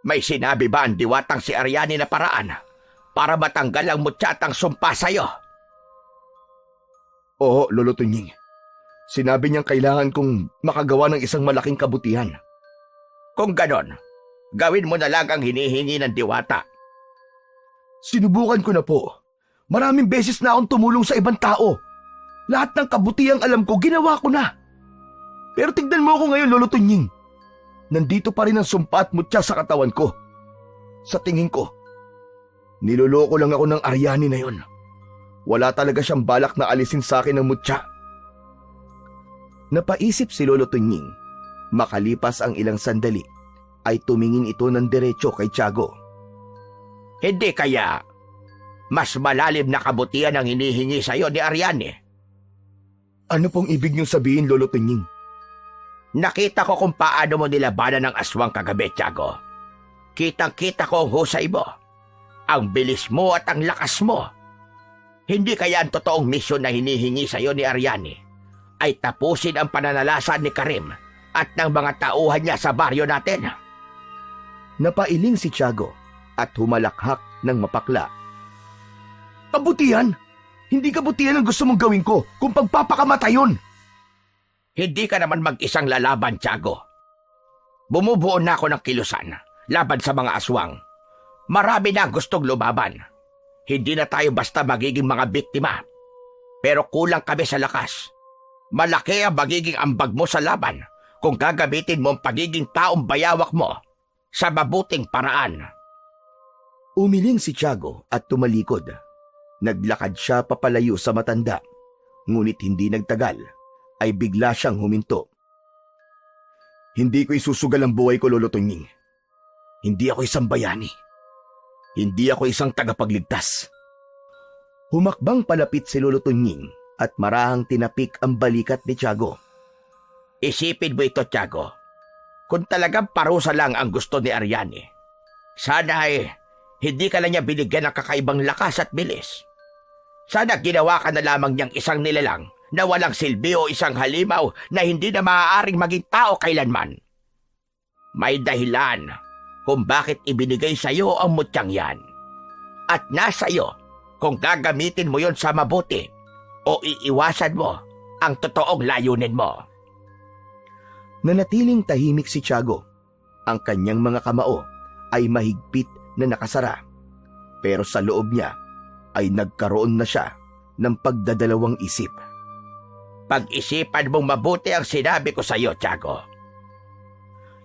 C: May sinabi ba ang diwatang si Ariane na paraan para matanggal ang mutya at ang sumpa sa'yo?
A: Oo, Lolo Tunying. Sinabi niyang kailangan kong makagawa ng isang malaking kabutihan.
C: Kung ganon, gawin mo na lang ang hinihingi ng diwata.
A: Sinubukan ko na po. Maraming beses na akong tumulong sa ibang tao. Lahat ng kabutihang alam ko, ginawa ko na. Pero tignan mo ako ngayon, Lolo Tunying. Nandito pa rin ang sumpa at mutya sa katawan ko. Sa tingin ko, niloloko lang ako ng Ariane na yon. Wala talaga siyang balak na alisin sa akin ang mutya. Napaisip si Lolo Tunying. Makalipas ang ilang sandali, ay tumingin ito ng diretso kay Tiago.
C: Hindi kaya mas malalim na kabutihan ang hinihingi sa'yo ni Ariane?
A: Ano pong ibig niyong sabihin, Lolo Tunying?
C: Nakita ko kung paano mo nilabanan ng aswang kagabi, Tiago. Kitang-kita ko ang husay mo, ang bilis mo at ang lakas mo. Hindi kaya ang totoong misyon na hinihingi sa'yo ni Ariane ay tapusin ang pananalasan ni Karim at ng mga tauhan niya sa baryo natin?
A: Napailing si Tiago at humalakhak ng mapakla. Kabutihan? Hindi kabutihan ang gusto mong gawin ko kung pagpapakamatay yun.
C: Hindi ka naman mag-isang lalaban, Tiago. Bumubuo na ako ng kilusan laban sa mga aswang. Marami na gustong lumaban. Hindi na tayo basta magiging mga biktima. Pero kulang kami sa lakas. Malaki ang magiging ambag mo sa laban kung gagamitin mo ang pagiging taong bayawak mo sa mabuting paraan.
A: Umiling si Tiago at tumalikod. Naglakad siya papalayo sa matanda. Ngunit hindi nagtagal ay bigla siyang huminto. Hindi ko isusugal ang buhay ko, Lolo Tunying. Hindi ako isang bayani. Hindi ako isang tagapagligtas. Humakbang palapit si Lolo Tunying at marahang tinapik ang balikat ni Tiago.
C: Isipin mo ito, Tiago. Kung talagang parusa lang ang gusto ni Ariane, sana ay hindi ka lang niya binigyan ng kakaibang lakas at bilis. Sana ginawa ka na lamang niyang isang nilalang na walang silbi o isang halimaw na hindi na maaaring maging tao kailanman. May dahilan kung bakit ibinigay sa iyo ang mutyang yan. At nasa iyo kung gagamitin mo yon sa mabuti o iiwasan mo ang totoong layunin mo.
A: Nanatiling tahimik si Tiago. Ang kanyang mga kamao ay mahigpit na nakasara. Pero sa loob niya ay nagkaroon na siya ng pagdadalawang isip.
C: Pag-isipan mong mabuti ang sinabi ko sa iyo, Tiago.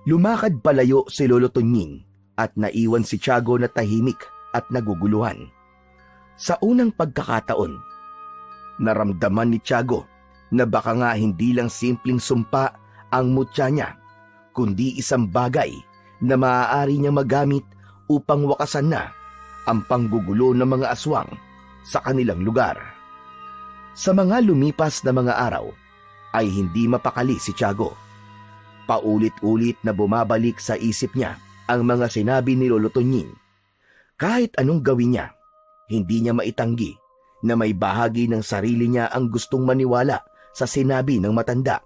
A: Lumakad palayo si Lolo Tunying at naiwan si Tiago na tahimik at naguguluhan. Sa unang pagkakataon, naramdaman ni Tiago na baka nga hindi lang simpleng sumpa ang mutya niya, kundi isang bagay na maaari niya magamit upang wakasan na ang panggugulo ng mga aswang sa kanilang lugar. Sa mga lumipas na mga araw, ay hindi mapakali si Tiago. Paulit-ulit na bumabalik sa isip niya ang mga sinabi ni Lolo Tunying. Kahit anong gawin niya, hindi niya maitanggi na may bahagi ng sarili niya ang gustong maniwala sa sinabi ng matanda.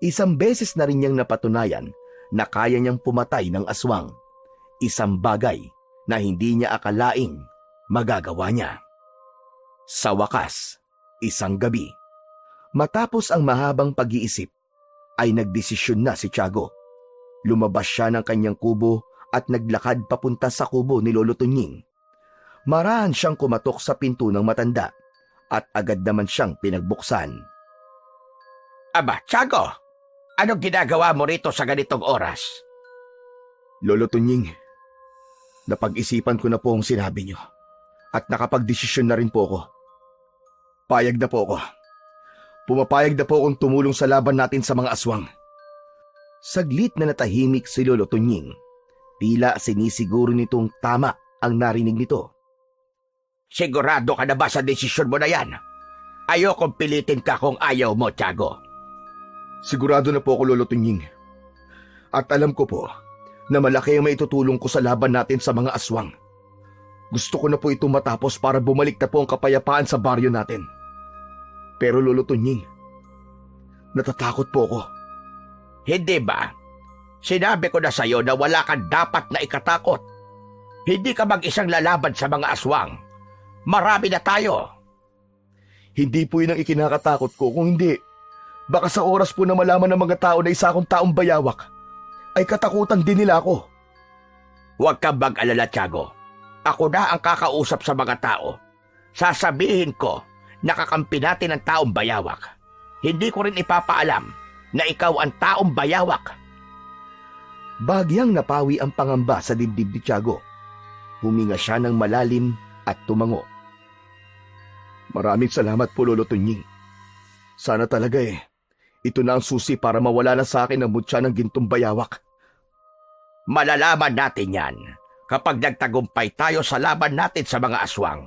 A: Isang beses na rin niyang napatunayan na kaya niyang pumatay ng aswang. Isang bagay na hindi niya akalaing magagawa niya. Sa wakas, isang gabi, matapos ang mahabang pag-iisip, ay nagdesisyon na si Tiago. Lumabas siya ng kanyang kubo at naglakad papunta sa kubo ni Lolo Tunying. Marahan siyang kumatok sa pinto ng matanda at agad naman siyang pinagbuksan.
C: Aba, Tiago, anong ginagawa mo rito sa ganitong oras?
A: Lolo Tunying, napag-isipan ko na po ang sinabi niyo at nakapagdesisyon na rin po ako. Payag na po ako. Pumapayag na po akong tumulong sa laban natin sa mga aswang. Saglit na natahimik si Lolo Tunying. Tila sinisiguro nitong tama ang narinig nito.
C: Sigurado ka na ba sa desisyon mo na yan? Ayokong pilitin ka kung ayaw mo, Tiago.
A: Sigurado na po ako, Lolo Tunying. At alam ko po na malaki ang maitutulong ko sa laban natin sa mga aswang. Gusto ko na po itong matapos para bumalik na po ang kapayapaan sa baryo natin. Pero Lolo Tunying, natatakot po ako.
C: Hindi ba? Sinabi ko na sa'yo na wala kang dapat na ikatakot. Hindi ka mag-isang lalaban sa mga aswang. Marami na tayo.
A: Hindi po yun ang ikinakatakot ko. Kung hindi, baka sa oras po na malaman ng mga tao na isa akong taong bayawak, ay katakutan din nila ako.
C: Huwag kang mag-alala, Tiago. Ako na ang kakausap sa mga tao. Sasabihin ko na kakampi natin ang taong bayawak. Hindi ko rin ipapaalam na ikaw ang taong bayawak.
A: Bagyang napawi ang pangamba sa dibdib ni Tiago. Huminga siya ng malalim at tumango. Maraming salamat po, Lolo Tunying. Sana talaga ito na ang susi para mawala na sa akin ang mutya ng gintong bayawak.
C: Malalaman natin yan kapag nagtagumpay tayo sa laban natin sa mga aswang.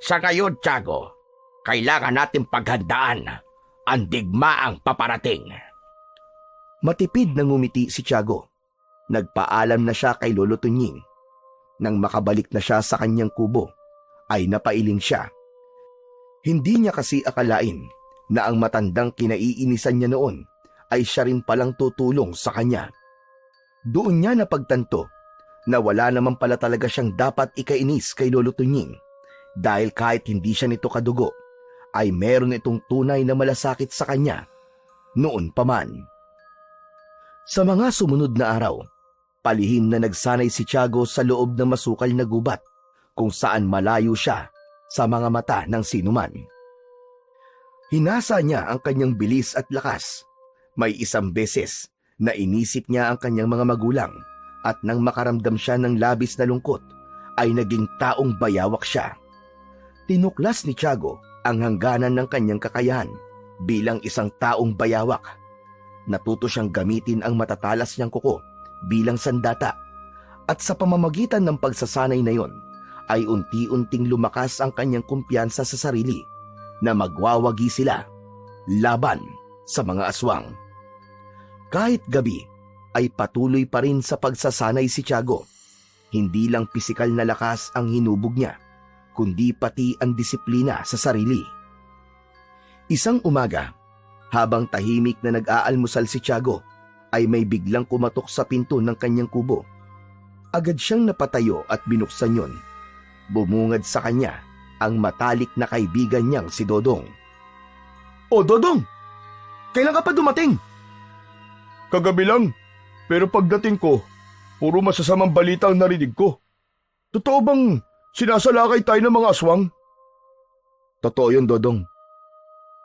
C: Sa ngayon, Tiago, kailangan natin paghandaan ang digmaang paparating.
A: Matipid na ngumiti si Tiago. Nagpaalam na siya kay Lolo Tunying. Nang makabalik na siya sa kanyang kubo, ay napailing siya. Hindi niya kasi akalain na ang matandang kinaiinisan niya noon ay siya rin palang tutulong sa kanya. Doon niya napagtanto na wala naman pala talaga siyang dapat ikainis kay Lolo Tunying dahil kahit hindi siya nito kadugo, ay meron itong tunay na malasakit sa kanya noon pa man. Sa mga sumunod na araw, palihim na nagsanay si Tiago sa loob ng masukal na gubat kung saan malayo siya sa mga mata ng sinuman. Hinasa niya ang kanyang bilis at lakas. May isang beses na inisip niya ang kanyang mga magulang at nang makaramdam siya ng labis na lungkot ay naging taong bayawak siya. Tinuklas ni Tiago ang hangganan ng kanyang kakayahan bilang isang taong bayawak. Natuto siyang gamitin ang matatalas niyang kuko bilang sandata at sa pamamagitan ng pagsasanay na yon ay unti-unting lumakas ang kanyang kumpiyansa sa sarili na magwawagi sila laban sa mga aswang. Kahit gabi ay patuloy pa rin sa pagsasanay si Tiago. Hindi lang pisikal na lakas ang hinubog niya, kundi pati ang disiplina sa sarili. Isang umaga, habang tahimik na nag-aalmusal si Tiago, ay may biglang kumatok sa pinto ng kanyang kubo. Agad siyang napatayo at binuksan yon. Bumungad sa kanya ang matalik na kaibigan niyang si Dodong.
B: O Dodong, kailan ka pa dumating? Kagabi lang, pero pagdating ko, puro masasamang balita ang narinig ko. Totoo bang Sinasalakay tayo ng mga aswang.
A: Totoo yun, Dodong.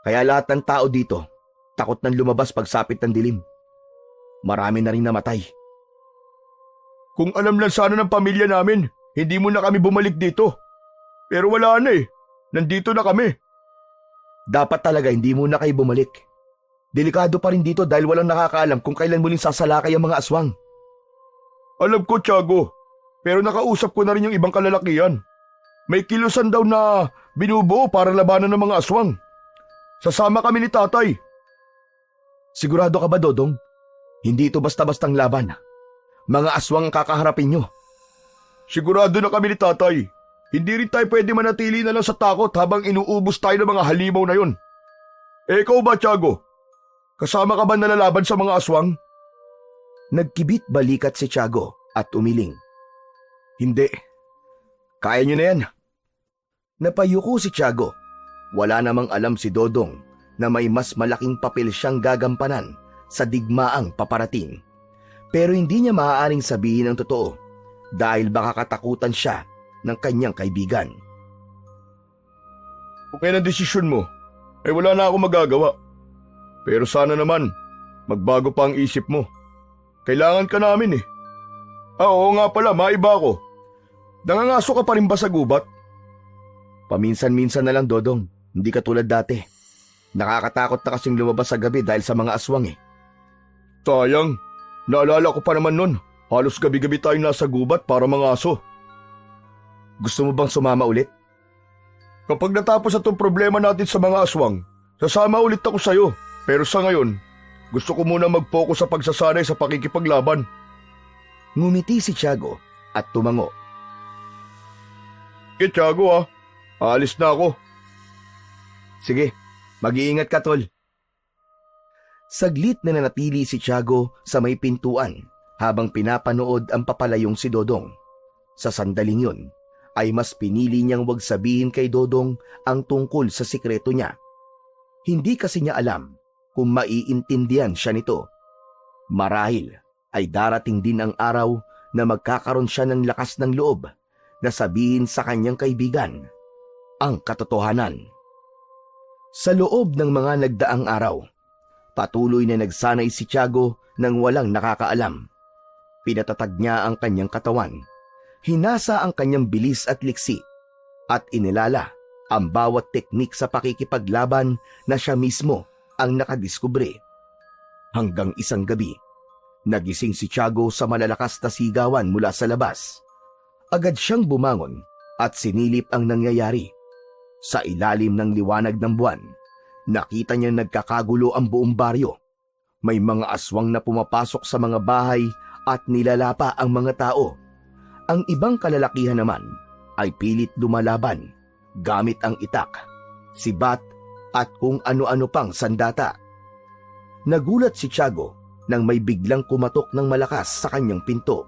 A: Kaya lahat ng tao dito, takot nang lumabas pagsapit ng dilim. Marami na rin namatay.
B: Kung alam lang sana ng pamilya namin, hindi mo na kami bumalik dito. Pero wala na eh. Nandito na kami.
A: Dapat talaga hindi muna kayo bumalik. Delikado pa rin dito dahil walang nakakaalam kung kailan muling sasalakay ang mga aswang.
B: Alam ko, Tiago. Pero nakausap ko na rin yung ibang kalalakihan. May kilusan daw na binubuo para labanan ng mga aswang. Sasama kami ni tatay.
A: Sigurado ka ba, Dodong? Hindi ito basta-bastang laban. Mga aswang ang kakaharapin nyo.
B: Sigurado na kami ni tatay. Hindi rin tayo pwede manatili na lang sa takot habang inuubos tayo ng mga halimaw na yon. Ikaw ba, Tiago? Kasama ka ba nalalaban sa mga aswang?
A: Nagkibit balikat si Tiago at umiling. Hindi. Kaya nyo na yan. Napayuko si Tiago. Wala namang alam si Dodong na may mas malaking papel siyang gagampanan sa digmaang paparating. Pero hindi niya maaaring sabihin ang totoo dahil baka katakutan siya ng kanyang kaibigan.
B: Kung yan ang desisyon mo, ay wala na akong magagawa. Pero sana naman, magbago pa ang isip mo. Kailangan ka namin eh. Oo nga pala, maiba ako. Nangangaso ka pa rin ba sa gubat?
A: Paminsan-minsan na lang, Dodong. Hindi katulad dati. Nakakatakot na kasing lumabas sa gabi dahil sa mga aswang eh.
B: Sayang, naalala ko pa naman nun. Halos gabi-gabi tayong nasa gubat para mangaso.
A: Gusto mo bang sumama ulit?
B: Kapag natapos na itong problema natin sa mga aswang, sasama ulit ako sa'yo. Pero sa ngayon, gusto ko muna mag-focus sa pagsasanay sa pakikipaglaban.
A: Ngumiti si Tiago at tumango.
B: Tiago aalis na ako.
A: Sige, mag-iingat ka, tol. Saglit na nanatili si Tiago sa may pintuan habang pinapanood ang papalayong si Dodong. Sa sandaling yun, ay mas pinili niyang wag sabihin kay Dodong ang tungkol sa sikreto niya. Hindi kasi niya alam kung maiintindihan siya nito. Marahil ay darating din ang araw na magkakaroon siya ng lakas ng loob na sabihin sa kanyang kaibigan ang katotohanan. Sa loob ng mga nagdaang araw, patuloy na nagsanay si Tiago nang walang nakakaalam. Pinatatag niya ang kanyang katawan, hinasa ang kanyang bilis at liksi, at inilala ang bawat teknik sa pakikipaglaban na siya mismo ang nakadiskubre. Hanggang isang gabi, nagising si Tiago sa malalakas na sigawan mula sa labas. Agad siyang bumangon at sinilip ang nangyayari. Sa ilalim ng liwanag ng buwan, nakita niya nagkakagulo ang buong baryo. May mga aswang na pumapasok sa mga bahay at nilalapa ang mga tao. Ang ibang kalalakihan naman ay pilit lumalaban gamit ang itak, sibat at kung ano-ano pang sandata. Nagulat si Tiago nang may biglang kumatok ng malakas sa kanyang pinto.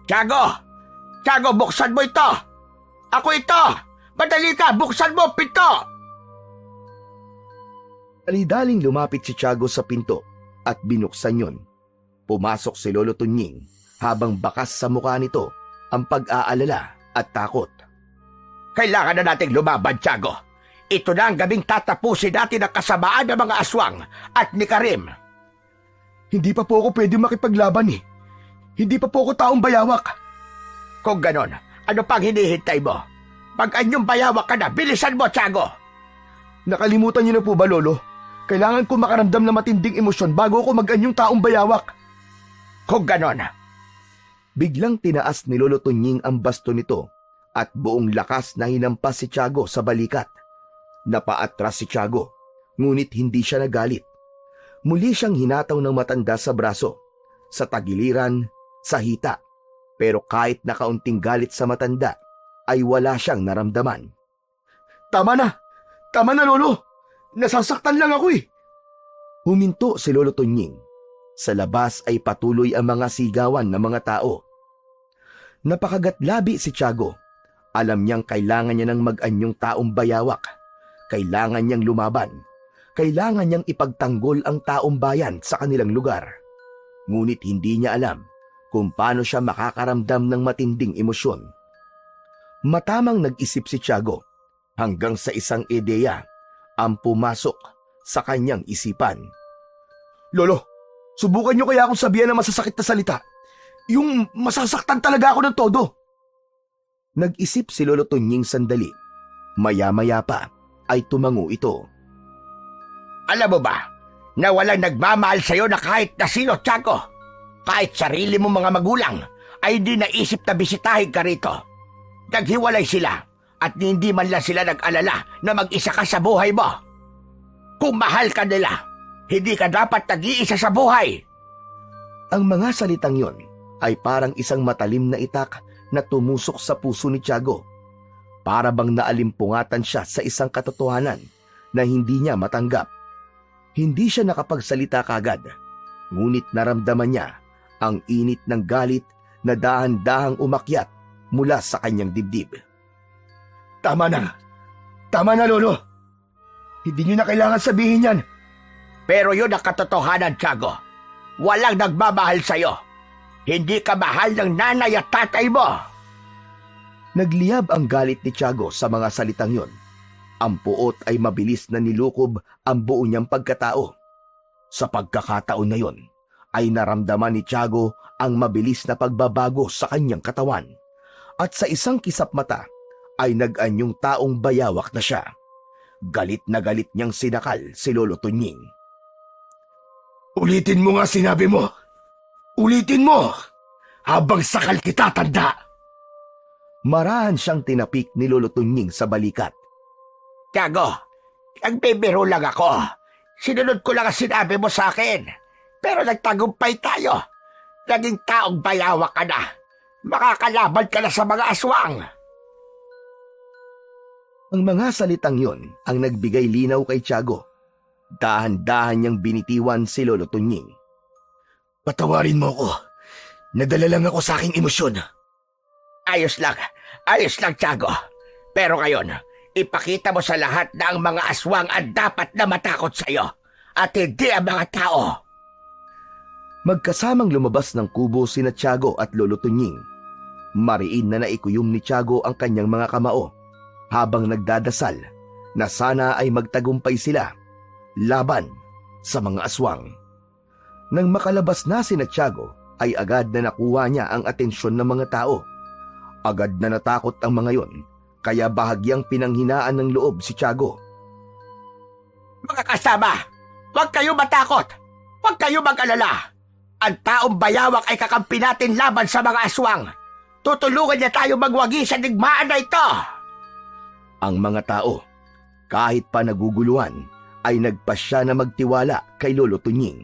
C: Tiago! Tiago, buksan mo ito! Ako ito! Madali ka! Buksan mo pinto!
A: Dali-daling lumapit si Tiago sa pinto at binuksan yun. Pumasok si Lolo Tunying habang bakas sa mukha nito ang pag-aalala at takot.
C: Kailangan na nating lumaban, Tiago. Ito na ang gabing tatapusin natin ang kasamaan ng mga aswang at ni Karim.
A: Hindi pa po ako pwede makipaglaban eh. Hindi pa po ako taong bayawak.
C: Kung ganon, ano pang hinihintay mo? Mag-anyong bayawak ka na, bilisan mo, Tiago!
A: Nakalimutan niyo na po ba, Lolo? Kailangan ko makaramdam na matinding emosyon bago ako mag-anyong taong bayawak.
C: Kung ganon,
A: biglang tinaas ni Lolo Tunying ang basto nito at buong lakas na hinampas si Tiago sa balikat. Napaatras si Tiago, ngunit hindi siya nagalit. Muli siyang hinataw ng matanda sa braso, sa tagiliran, sa hita. Pero kahit na kaunting galit sa matanda, ay wala siyang naramdaman. Tama na! Tama na, Lolo! Nasasaktan lang ako eh! Huminto si Lolo Tunying. Sa labas ay patuloy ang mga sigawan ng mga tao. Napakagatlabi si Tiago. Alam niyang kailangan niya ng mag-anyong taong bayawak. Kailangan niyang lumaban. Kailangan niyang ipagtanggol ang taong bayan sa kanilang lugar. Ngunit hindi niya alam kung paano siya makakaramdam ng matinding emosyon. Matamang nag-isip si Tiago hanggang sa isang ideya ang pumasok sa kanyang isipan.
B: Lolo, subukan niyo kaya akong sabihan ng masasakit na salita. Yung masasaktan talaga ako ng todo.
A: Nag-isip si Lolo Tunying sandali. Maya-maya pa ay tumango ito.
C: Alam mo ba na walang nagmamahal sa'yo na kahit na sino, Tiago? Kahit sarili mo mga magulang ay hindi naisip na bisitahin ka rito. Naghiwalay sila at hindi man lang sila nag-alala na mag-isa ka sa buhay mo. Kung mahal ka nila, hindi ka dapat nag-iisa sa buhay.
A: Ang mga salitang yon ay parang isang matalim na itak na tumusok sa puso ni Tiago. Para bang naalimpungatan siya sa isang katotohanan na hindi niya matanggap. Hindi siya nakapagsalita kagad, ngunit naramdaman niya ang init ng galit na dahan-dahang umakyat mula sa kanyang dibdib.
B: Tama na. Tama na, Lolo. Hindi niyo na kailangan sabihin yan.
C: Pero yun ang katotohanan, Tiago. Walang nagmamahal sa'yo. Hindi ka mahal ng nanay at tatay mo.
A: Nagliyab ang galit ni Tiago sa mga salitang yon. Ang puot ay mabilis na nilukob ang buo niyang pagkatao. Sa pagkakataon na yon, ay naramdaman ni Tiago ang mabilis na pagbabago sa kanyang katawan. At sa isang kisap mata, ay nag-anyong taong bayawak na siya. Galit na galit niyang sinakal si Lolo Tunying.
B: Ulitin mo nga sinabi mo. Ulitin mo! Habang sakal kita, tanda!
A: Marahan siyang tinapik ni Lolo Tunying sa balikat.
C: Tiago, nagbibiro lang ako. Sinunod ko lang ang sinabi mo sa akin. Pero nagtagumpay tayo. Naging taong bayawak ka na. Makakalaban ka na sa mga aswang.
A: Ang mga salitang yon ang nagbigay linaw kay Tiago. Dahan-dahan niyang binitiwan si Lolo Tunying.
B: Patawarin mo ako. Nadala lang ako sa aking emosyon.
C: Ayos lang, Tiago. Pero ngayon, ipakita mo sa lahat na ang mga aswang ang dapat na matakot sa iyo at hindi ang mga tao.
A: Magkasamang lumabas ng kubo sina Tiago at Lolo Tunying. Mariin na naikuyom ni Tiago ang kanyang mga kamao habang nagdadasal na sana ay magtagumpay sila laban sa mga aswang. Nang makalabas na sina Tiago ay agad na nakuha niya ang atensyon ng mga tao. Agad na natakot ang mga yon, kaya bahagyang pinanghinaan ng loob si Tiago.
C: Mga kasama, huwag kayo matakot. Huwag kayo mag-alala. Ang taong bayawak ay kakampi natin laban sa mga aswang. Tutulungan niya tayo magwagi sa digmaan na ito.
A: Ang mga tao, kahit pa naguguluhan, ay nagpasya na magtiwala kay Lolo Tunying.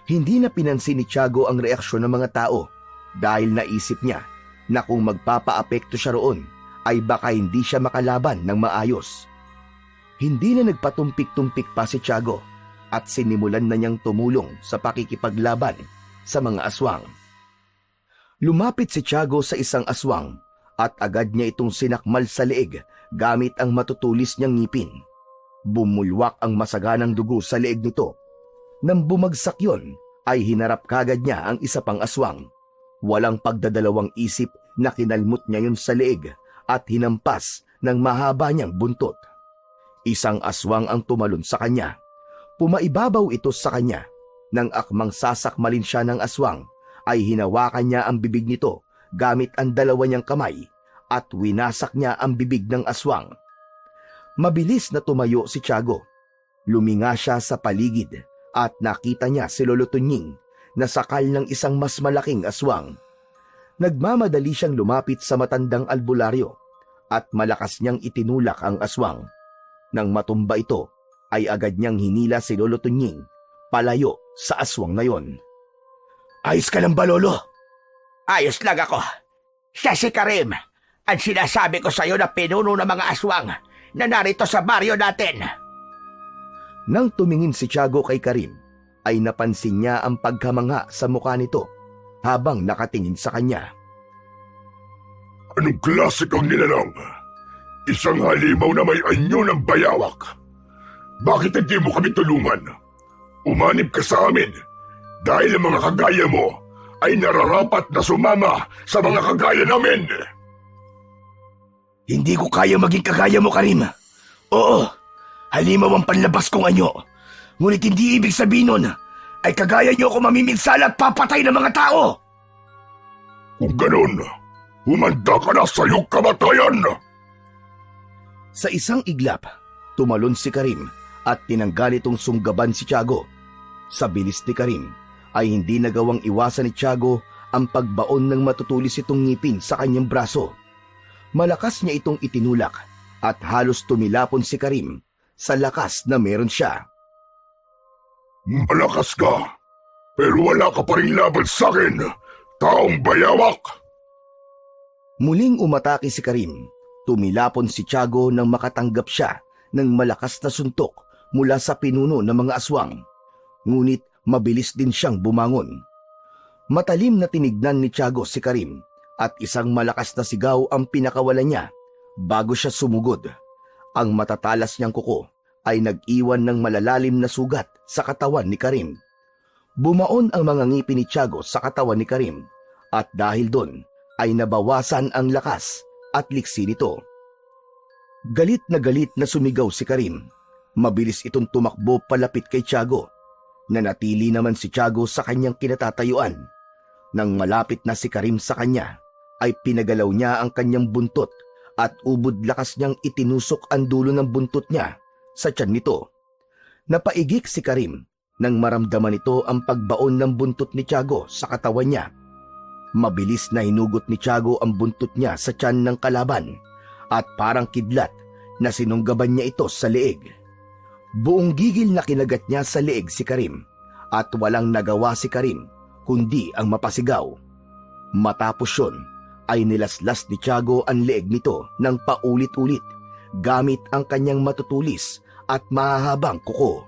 A: Hindi na pinansin ni Tiago ang reaksyon ng mga tao dahil naisip niya na kung magpapaapekto siya roon ay baka hindi siya makalaban ng maayos. Hindi na nagpatumpik-tumpik pa si Tiago at sinimulan na niyang tumulong sa pakikipaglaban sa mga aswang. Lumapit si Tiago sa isang aswang at agad niya itong sinakmal sa leeg gamit ang matutulis niyang ngipin. Bumulwak ang masaganang dugo sa leeg nito. Nang bumagsak yon, ay hinarap kagad niya ang isa pang aswang. Walang pagdadalawang isip na kinalmot niya yun sa leeg at hinampas ng mahaba niyang buntot. Isang aswang ang tumalon sa kanya. Pumaibabaw ito sa kanya. Nang akmang sasakmalin siya ng aswang, ay hinawakan niya ang bibig nito gamit ang dalawa niyang kamay at winasak niya ang bibig ng aswang. Mabilis na tumayo si Tiago. Luminga siya sa paligid at nakita niya si Lolo Tunying na sakal ng isang mas malaking aswang. Nagmamadali siyang lumapit sa matandang albularyo at malakas niyang itinulak ang aswang. Nang matumba ito, ay agad niyang hinila si Lolo Tunying palayo sa aswang na yon.
B: Ayos ka lang ba, Lolo?
C: Ayos lang ako. Siya si Karim. Ang sinasabi ko sa iyo na pinuno ng mga aswang na narito sa baryo natin.
A: Nang tumingin si Tiago kay Karim, ay napansin niya ang pagkamangha sa mukha nito habang nakatingin sa kanya.
E: Anong klase kang nilalang? Isang halimaw na may anyo ng bayawak. Bakit hindi mo kami tulungan? Umanib ka sa amin dahil ang mga kagaya mo ay nararapat na sumama sa mga kagaya namin.
A: Hindi ko kaya maging kagaya mo, Karim. Oo, halimaw ang panlabas kong anyo. Ngunit hindi ibig sabihin nun ay kagaya niyo ako mamiminsala at papatay ng mga tao.
E: Kung ganun, humanda ka na sa iyong kamatayan!
A: Sa isang iglap, tumalon si Karim at tinanggal itong sunggaban si Tiago. Sa bilis ni Karim ay hindi nagawang iwasan ni Tiago ang pagbaon ng matutulis itong ngipin sa kanyang braso. Malakas niya itong itinulak at halos tumilapon si Karim sa lakas na meron siya.
E: Malakas ka, pero wala ka pa rin laban sa akin, taong bayawak!
A: Muling umatake si Karim. Tumilapon si Tiago nang makatanggap siya ng malakas na suntok mula sa pinuno ng mga aswang. Ngunit mabilis din siyang bumangon. Matalim na tinignan ni Tiago si Karim at isang malakas na sigaw ang pinakawalan niya bago siya sumugod. Ang matatalas niyang kuko ay nag-iwan ng malalalim na sugat sa katawan ni Karim. Bumaon ang mga ngipin ni Tiago sa katawan ni Karim at dahil doon ay nabawasan ang lakas at liksi nito. Galit na sumigaw si Karim. Mabilis itong tumakbo palapit kay Tiago. Nanatili naman si Tiago sa kanyang kinatatayuan. Nang malapit na si Karim sa kanya, ay pinagalaw niya ang kanyang buntot at ubod lakas niyang itinusok ang dulo ng buntot niya sa tiyan nito. Napaigik si Karim nang maramdaman nito ang pagbaon ng buntot ni Tiago sa katawan niya. Mabilis na hinugot ni Tiago ang buntot niya sa tiyan ng kalaban at parang kidlat na sinunggaban niya ito sa leeg. Buong gigil na kinagat niya sa leeg si Karim at walang nagawa si Karim kundi ang mapasigaw. Matapos yun ay nilaslas ni Tiago ang leeg nito ng paulit-ulit gamit ang kanyang matutulis at mahahabang kuko.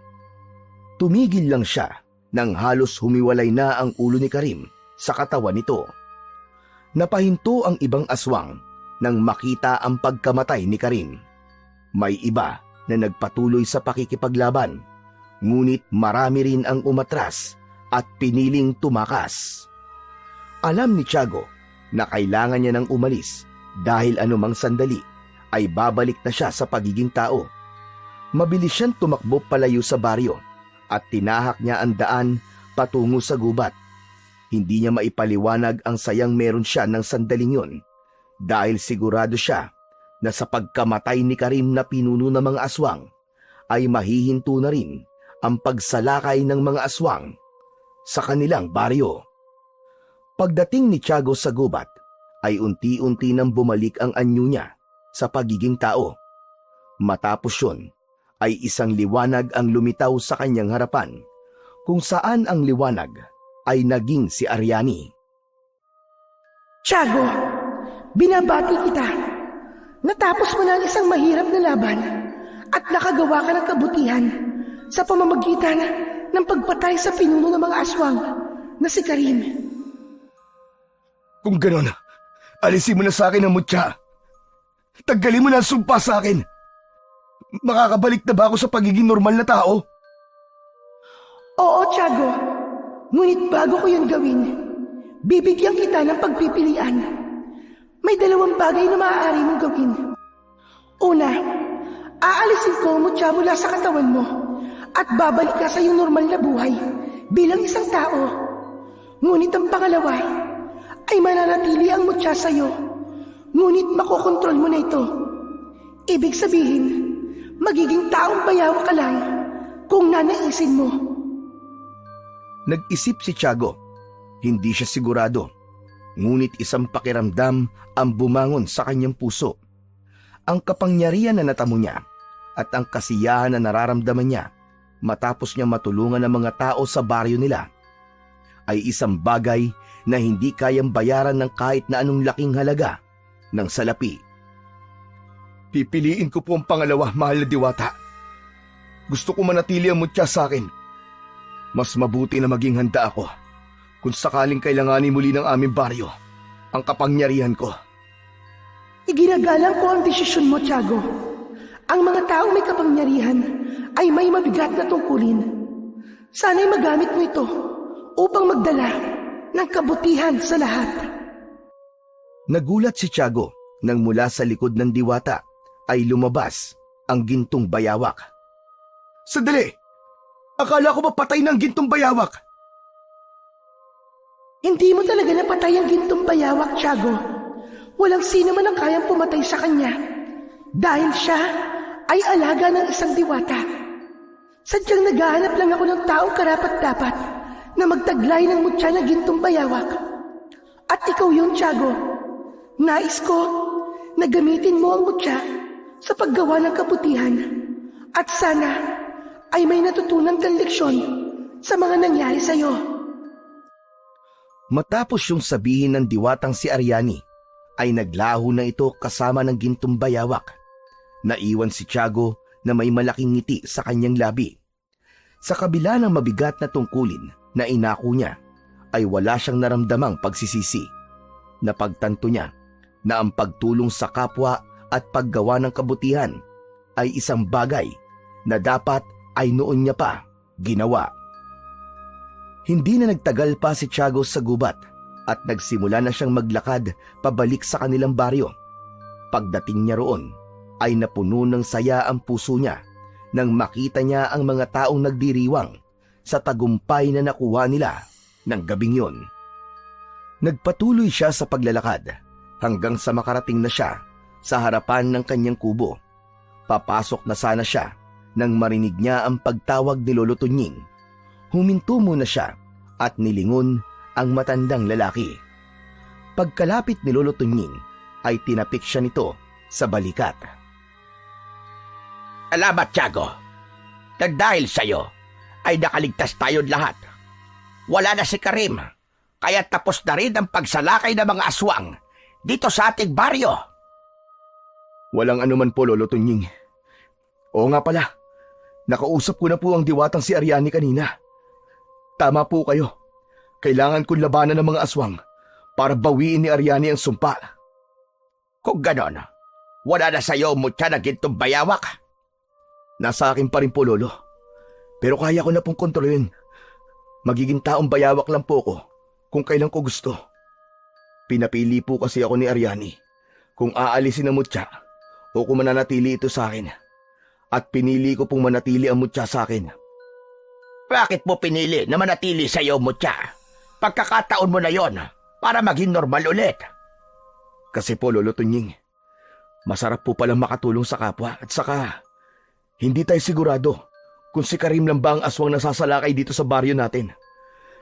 A: Tumigil lang siya nang halos humiwalay na ang ulo ni Karim sa katawan nito. Napahinto ang ibang aswang nang makita ang pagkamatay ni Karim. May iba na nagpatuloy sa pakikipaglaban, ngunit marami rin ang umatras at piniling tumakas. Alam ni Tiago na kailangan niya nang umalis dahil anumang sandali ay babalik na siya sa pagiging tao. Mabilis siyang tumakbo palayo sa baryo at tinahak niya ang daan patungo sa gubat. Hindi niya maipaliwanag ang sayang meron siya ng sandaling yun dahil sigurado siya na sa pagkamatay ni Karim na pinuno ng mga aswang ay mahihinto na rin ang pagsalakay ng mga aswang sa kanilang baryo. Pagdating ni Tiago sa gubat ay unti-unti nang bumalik ang anyo niya sa pagiging tao. Matapos yun ay isang liwanag ang lumitaw sa kanyang harapan, kung saan ang liwanag ay naging si Ariani.
D: Tiago, binabati kita. Natapos mo na ang isang mahirap na laban at nakagawa ka ng kabutihan sa pamamagitan ng pagpatay sa pinuno ng mga aswang na si Karim.
A: Kung ganon, alisin mo na sa akin ang mutya. Tanggalin mo na ang sumpa sa akin. Makakabalik na ba ako sa pagiging normal na tao?
D: Oo, Tiago. Ngunit bago ko yun gawin, bibigyan kita ng pagpipilian. May dalawang bagay na maaari mong gawin. Una, aalisin ko ang mutya mula sa katawan mo at babalik ka sa iyong normal na buhay bilang isang tao. Ngunit ang pangalawa ay mananatili ang mutya sa iyo, ngunit makokontrol mo na ito. Ibig sabihin, magiging taong bayaw ka lang kung nanaisin mo.
A: Nag-isip si Tiago. Hindi siya sigurado. Ngunit isang pakiramdam ang bumangon sa kanyang puso. Ang kapangyarihan na natamo niya at ang kasiyahan na nararamdaman niya matapos niya matulungan ang mga tao sa baryo nila ay isang bagay na hindi kayang bayaran ng kahit na anong laking halaga ng salapi. Pipiliin ko po ang pangalawa, mahal na diwata. Gusto ko manatili ang mutya sa akin. Mas mabuti na maging handa ako kung sakaling kailanganin muli ng aming baryo ang kapangyarihan ko.
D: Iginagalang ko ang desisyon mo, Tiago. Ang mga taong may kapangyarihan ay may mabigat na tungkulin. Sana'y magamit mo ito upang magdala ng kabutihan sa lahat.
A: Nagulat si Tiago Nang mula sa likod ng diwata ay lumabas ang gintong bayawak. Sandali! Akala ko mapatay ng gintong bayawak.
D: Hindi mo talaga napatay ang gintong bayawak, Tiago. Walang sino man ang kayang pumatay sa kanya. Dahil siya ay alaga ng isang diwata. Sadyang naghahanap lang ako ng taong karapat-dapat na magtaglay ng mutya ng gintong bayawak. At ikaw yun, Tiago. Nais ko na gamitin mo ang mutya sa paggawa ng kabutihan. At sana ay may natutunan kang leksyon sa mga nangyari sa'yo.
A: Matapos yung sabihin ng diwatang si Ariani, ay naglaho na ito kasama ng gintong bayawak. Naiwan si Tiago na may malaking ngiti sa kanyang labi. Sa kabila ng mabigat na tungkulin na inako niya, ay wala siyang naramdamang pagsisisi. Napagtanto niya na ang pagtulong sa kapwa at paggawa ng kabutihan ay isang bagay na dapat ay noon niya pa ginawa. Hindi na nagtagal pa si Tiago sa gubat at nagsimula na siyang maglakad pabalik sa kanilang baryo. Pagdating niya roon ay napuno ng saya ang puso niya nang makita niya ang mga taong nagdiriwang sa tagumpay na nakuha nila ng gabing yun. Nagpatuloy siya sa paglalakad hanggang sa makarating na siya sa harapan ng kanyang kubo. Papasok na sana siya nang marinig niya ang pagtawag ni Lolo Tunying. Huminto muna siya at nilingon ang matandang lalaki. Pagkalapit ni Lolo Tunying ay tinapik siya nito sa balikat.
C: Salamat, Tiago. Dahil sa'yo, ay nakaligtas tayong lahat. Wala na si Karim, kaya tapos na rin ang pagsalakay ng mga aswang dito sa ating baryo.
A: Walang anuman po, Lolo Tunying. Oo nga pala, nakausap ko na po ang diwatang si Ariani kanina. Tama po kayo. Kailangan kong labanan ng mga aswang para bawiin ni Ariani ang sumpa.
C: Kung ganon, wala na sa'yo mutya na gintong bayawak.
A: Nasa akin pa rin po, Lolo. Pero kaya ko na pong kontrolin. Magiging taong bayawak lang po ko kung kailan ko gusto. Pinapili po kasi ako ni Ariani kung aalisin ang mutya o kung mananatili ito sa akin. At pinili ko pong manatili ang mutya sa akin.
C: Bakit mo pinili na manatili sa'yo mutya? Pagkakataon mo na yon para maging normal ulit.
A: Kasi po, Lolo Tunying, masarap po palang makatulong sa kapwa at saka hindi tayo sigurado kung si Karim lang ba ang aswang nasasalakay dito sa baryo natin.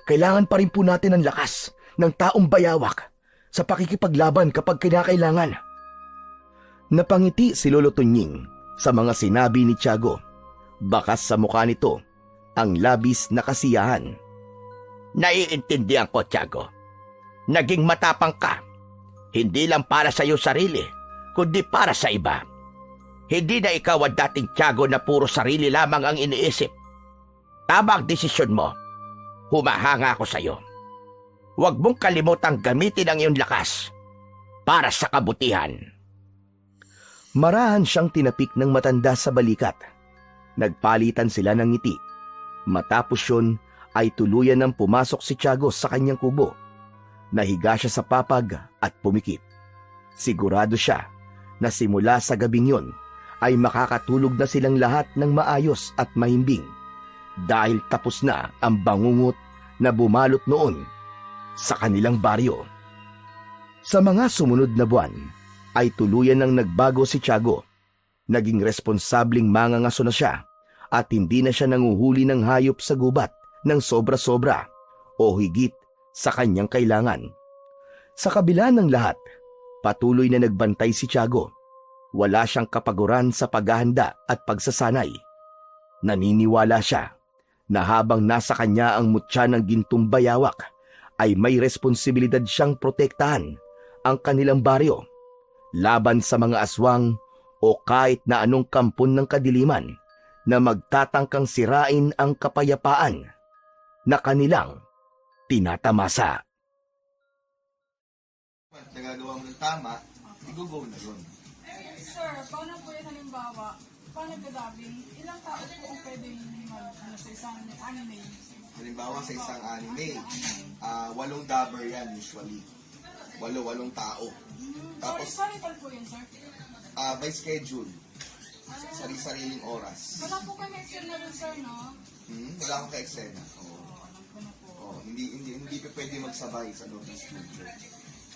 A: Kailangan pa rin po natin ang lakas ng taong bayawak sa pakikipaglaban kapag kinakailangan. Napangiti si Lolo Tunying sa mga sinabi ni Tiago. Bakas sa mukha nito ang labis na kasiyahan.
C: Naiintindihan ko, Tiago. Naging matapang ka. Hindi lang para sa iyo sarili, kundi para sa iba. Hindi na ikaw ang dating Tiago na puro sarili lamang ang iniisip. Tama ang desisyon mo. Humahanga ako sa iyo. Huwag mong kalimutang gamitin ang iyong lakas para sa kabutihan.
A: Marahan siyang tinapik ng matanda sa balikat. Nagpalitan sila ng ngiti. Matapos yun ay tuluyan ng pumasok si Tiago sa kanyang kubo. Nahiga siya sa papag at pumikit. Sigurado siya na simula sa gabing yun ay makakatulog na silang lahat ng maayos at mahimbing dahil tapos na ang bangungot na bumalot noon sa kanilang baryo. Sa mga sumunod na buwan ay tuluyan ng nagbago si Tiago. Naging responsabling mangangaso na siya at hindi na siya nanguhuli ng hayop sa gubat ng sobra-sobra o higit sa kanyang kailangan. Sa kabila ng lahat, patuloy na nagbantay si Tiago. Wala siyang kapaguran sa paghahanda at pagsasanay. Naniniwala siya na habang nasa kanya ang mutya ng gintong bayawak, ay may responsibilidad siyang protektahan ang kanilang baryo laban sa mga aswang o kahit na anong kampon ng kadiliman na magtatangkang sirain ang kapayapaan na kanilang tinatamasa.
F: Nagagawa mo ng tama, i-go na yun.
G: Sir, paano po yung halimbawa, paano nagdadabing, ilang tao po ang pwedeng sa isang anime?
F: Halimbawa sa isang anime, 8 dabber yan usually. 8 tao. Tapos,
G: Sarital po yun, sir.
F: by schedule. Sari-sariling oras.
G: Wala po kayo extend na dun, sir, no?
F: Wala akong ka-eksena. Oo.
G: Alam ko na po.
F: Hindi ka pwede magsabay sa loob ng studio.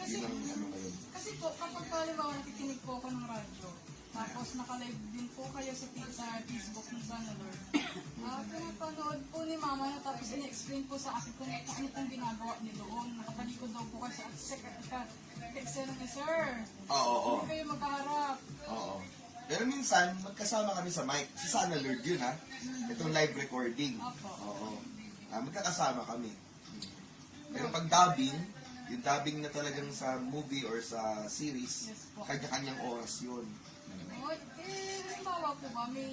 F: Yun ang ano ngayon.
G: Kasi po, kapag halimbawa nakikinig po ako ng radyo, tapos nakalive din po kayo sa Facebook ng Sanalor. Pinapanood po ni Mama na tapos in-explain po sa akin kung ano pong ginagawa ni doon. Nakatalikod daw po kayo sa eksena ni Sir.
F: Oo.
G: Hindi kayo magkaharap.
F: Oo. Pero minsan, magkasama kami sa mic. Si Sana Lord yun, ha? Itong live recording.
G: Opo.
F: Oo. Magkakasama kami. Pero pag dubbing, yung dubbing na talagang sa movie or sa series,
G: Yes po.
F: kanya-kanyang oras yun.
G: Halimbawa po ba, may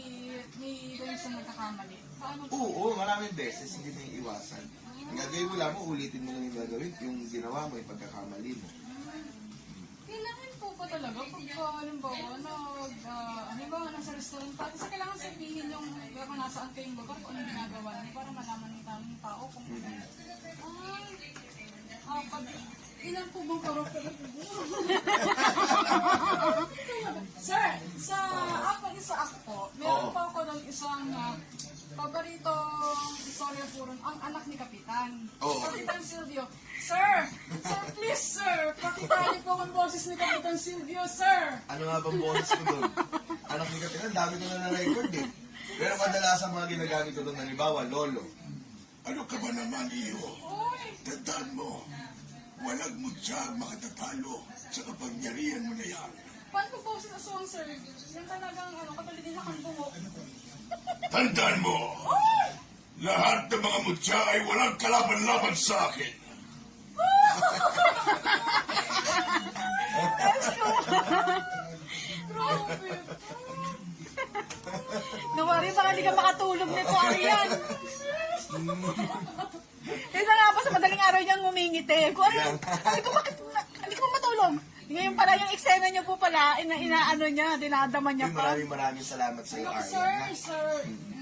G: ganyan siyang nagkakamali. Paano po?
F: Oo, maraming beses, hindi na iiwasan. Ang gagawin mo lang ulitin mo lang yung gagawin, yung ginawa mo, yung pagkakamali mo.
G: Kailangan po pa talaga pag halimbawa halimbawa nasa restaurant pa, kasi kailangan sabihin yung kung nasaan kayong lugar, kung anong ginagawa niyo para malaman ng tamang tao kung pag ilan po bang karakter na po? Sir, sa ako po, meron pa ako ng isang paboritong istorya po ron, ang anak ni Kapitan.
F: Oo.
G: Kapitan Silvio. Sir, please, sir, pakita niyo po ang boses ni Kapitan Silvio, sir.
F: Ano nga bang boses ko doon? Anak ni Kapitan, dami ko na na-record eh. Pero kadalasan mga ginagamit ko doon, halimbawa, lolo.
E: Ano ka ba naman, iyo?
G: Uy,
E: Tandaan mo, walang mutsag makatatalo sa kapangyarihan mo na yan.
G: paano po boses na song, sir? Yung talagang, katulad din akong bumok.
E: Tandaan mo, lahat ng mga mutya ay walang kalaban-laban sa akin.
G: Grabe.
H: Nawari, baka hindi ka makatulog nito, Arian. Isa nga po sa madaling araw niyang ngumingiti. Kung ano, hindi ko matulog. Ngayon pala, yung eksena niyo po pala, inaano niya, dinadama niya pa.
F: Maraming salamat sa iyo, Aryan.
G: Sir,
F: ha?
G: sir,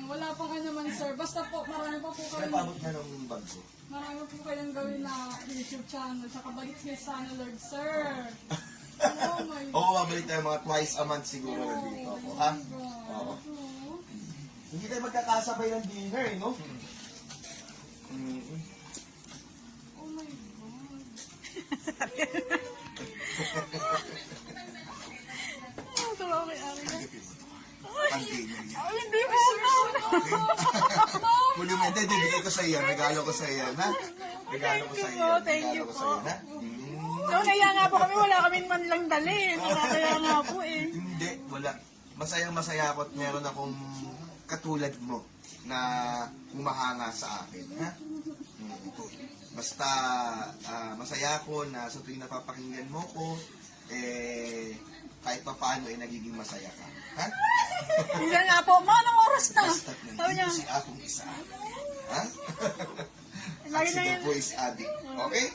G: wala pang ano man, sir. Basta po, marami pa po kayong,
F: Napabot na ng bag ko.
G: marami po kayong gawin na YouTube channel. Tsaka balik kayo sana, Lord, sir. Oh my God.
F: Oo, babalik tayo mga twice a month siguro nandito ako, ha? Oo. Hindi tayo magkakasabay ng dinner, eh, no?
G: Oh my God.
H: Ang tawa kay Arian.
F: Pang-dinner yan.
H: Ay, hindi po.
F: Huli mo, hindi, bigay ko sa iyo. Regalo ko sa iyo, ha? Regalo ko sa iyo.
H: Thank you
F: Regalo ko
H: po.
F: sa iyo, ha?
H: So, kaya nga po kami, wala kami man lang dali. Nakakaya nga po eh.
F: Hindi, wala. Masayang masaya ako at meron akong katulad mo na humahanga sa akin, ha? Basta masaya ako na sa tuwing napapakinggan mo ko, kahit pa paano ay nagiging masaya ka. Ha?
H: Minsan nga po, anong oras na?
F: Basta't
H: Sabi niya,
F: nandito si akong isa. Ha?
H: lagi na
F: Si
H: yun.
F: The Voice Addict. Okay?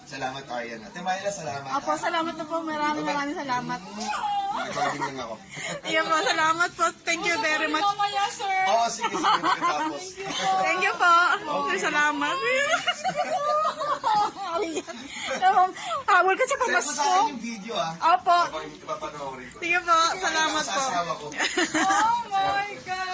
F: Salamat, Ariana. Temayla, salamat.
H: Apo, salamat na po. Maraming salamat.
F: Recording lang ako.
H: Iya po, salamat po. Thank you very much.
G: Mamaya, sir.
F: Oo, sige. Tapos.
H: Thank you po. Salamat. Habol ka sa
F: Send mo
H: pamas
F: sa
H: ko.
F: akin yung video, ha?
H: Opo.
F: Papanoorin ko.
H: Sige po. Salamat
F: Sa
H: po.
F: asawa ko.
G: Oh my God.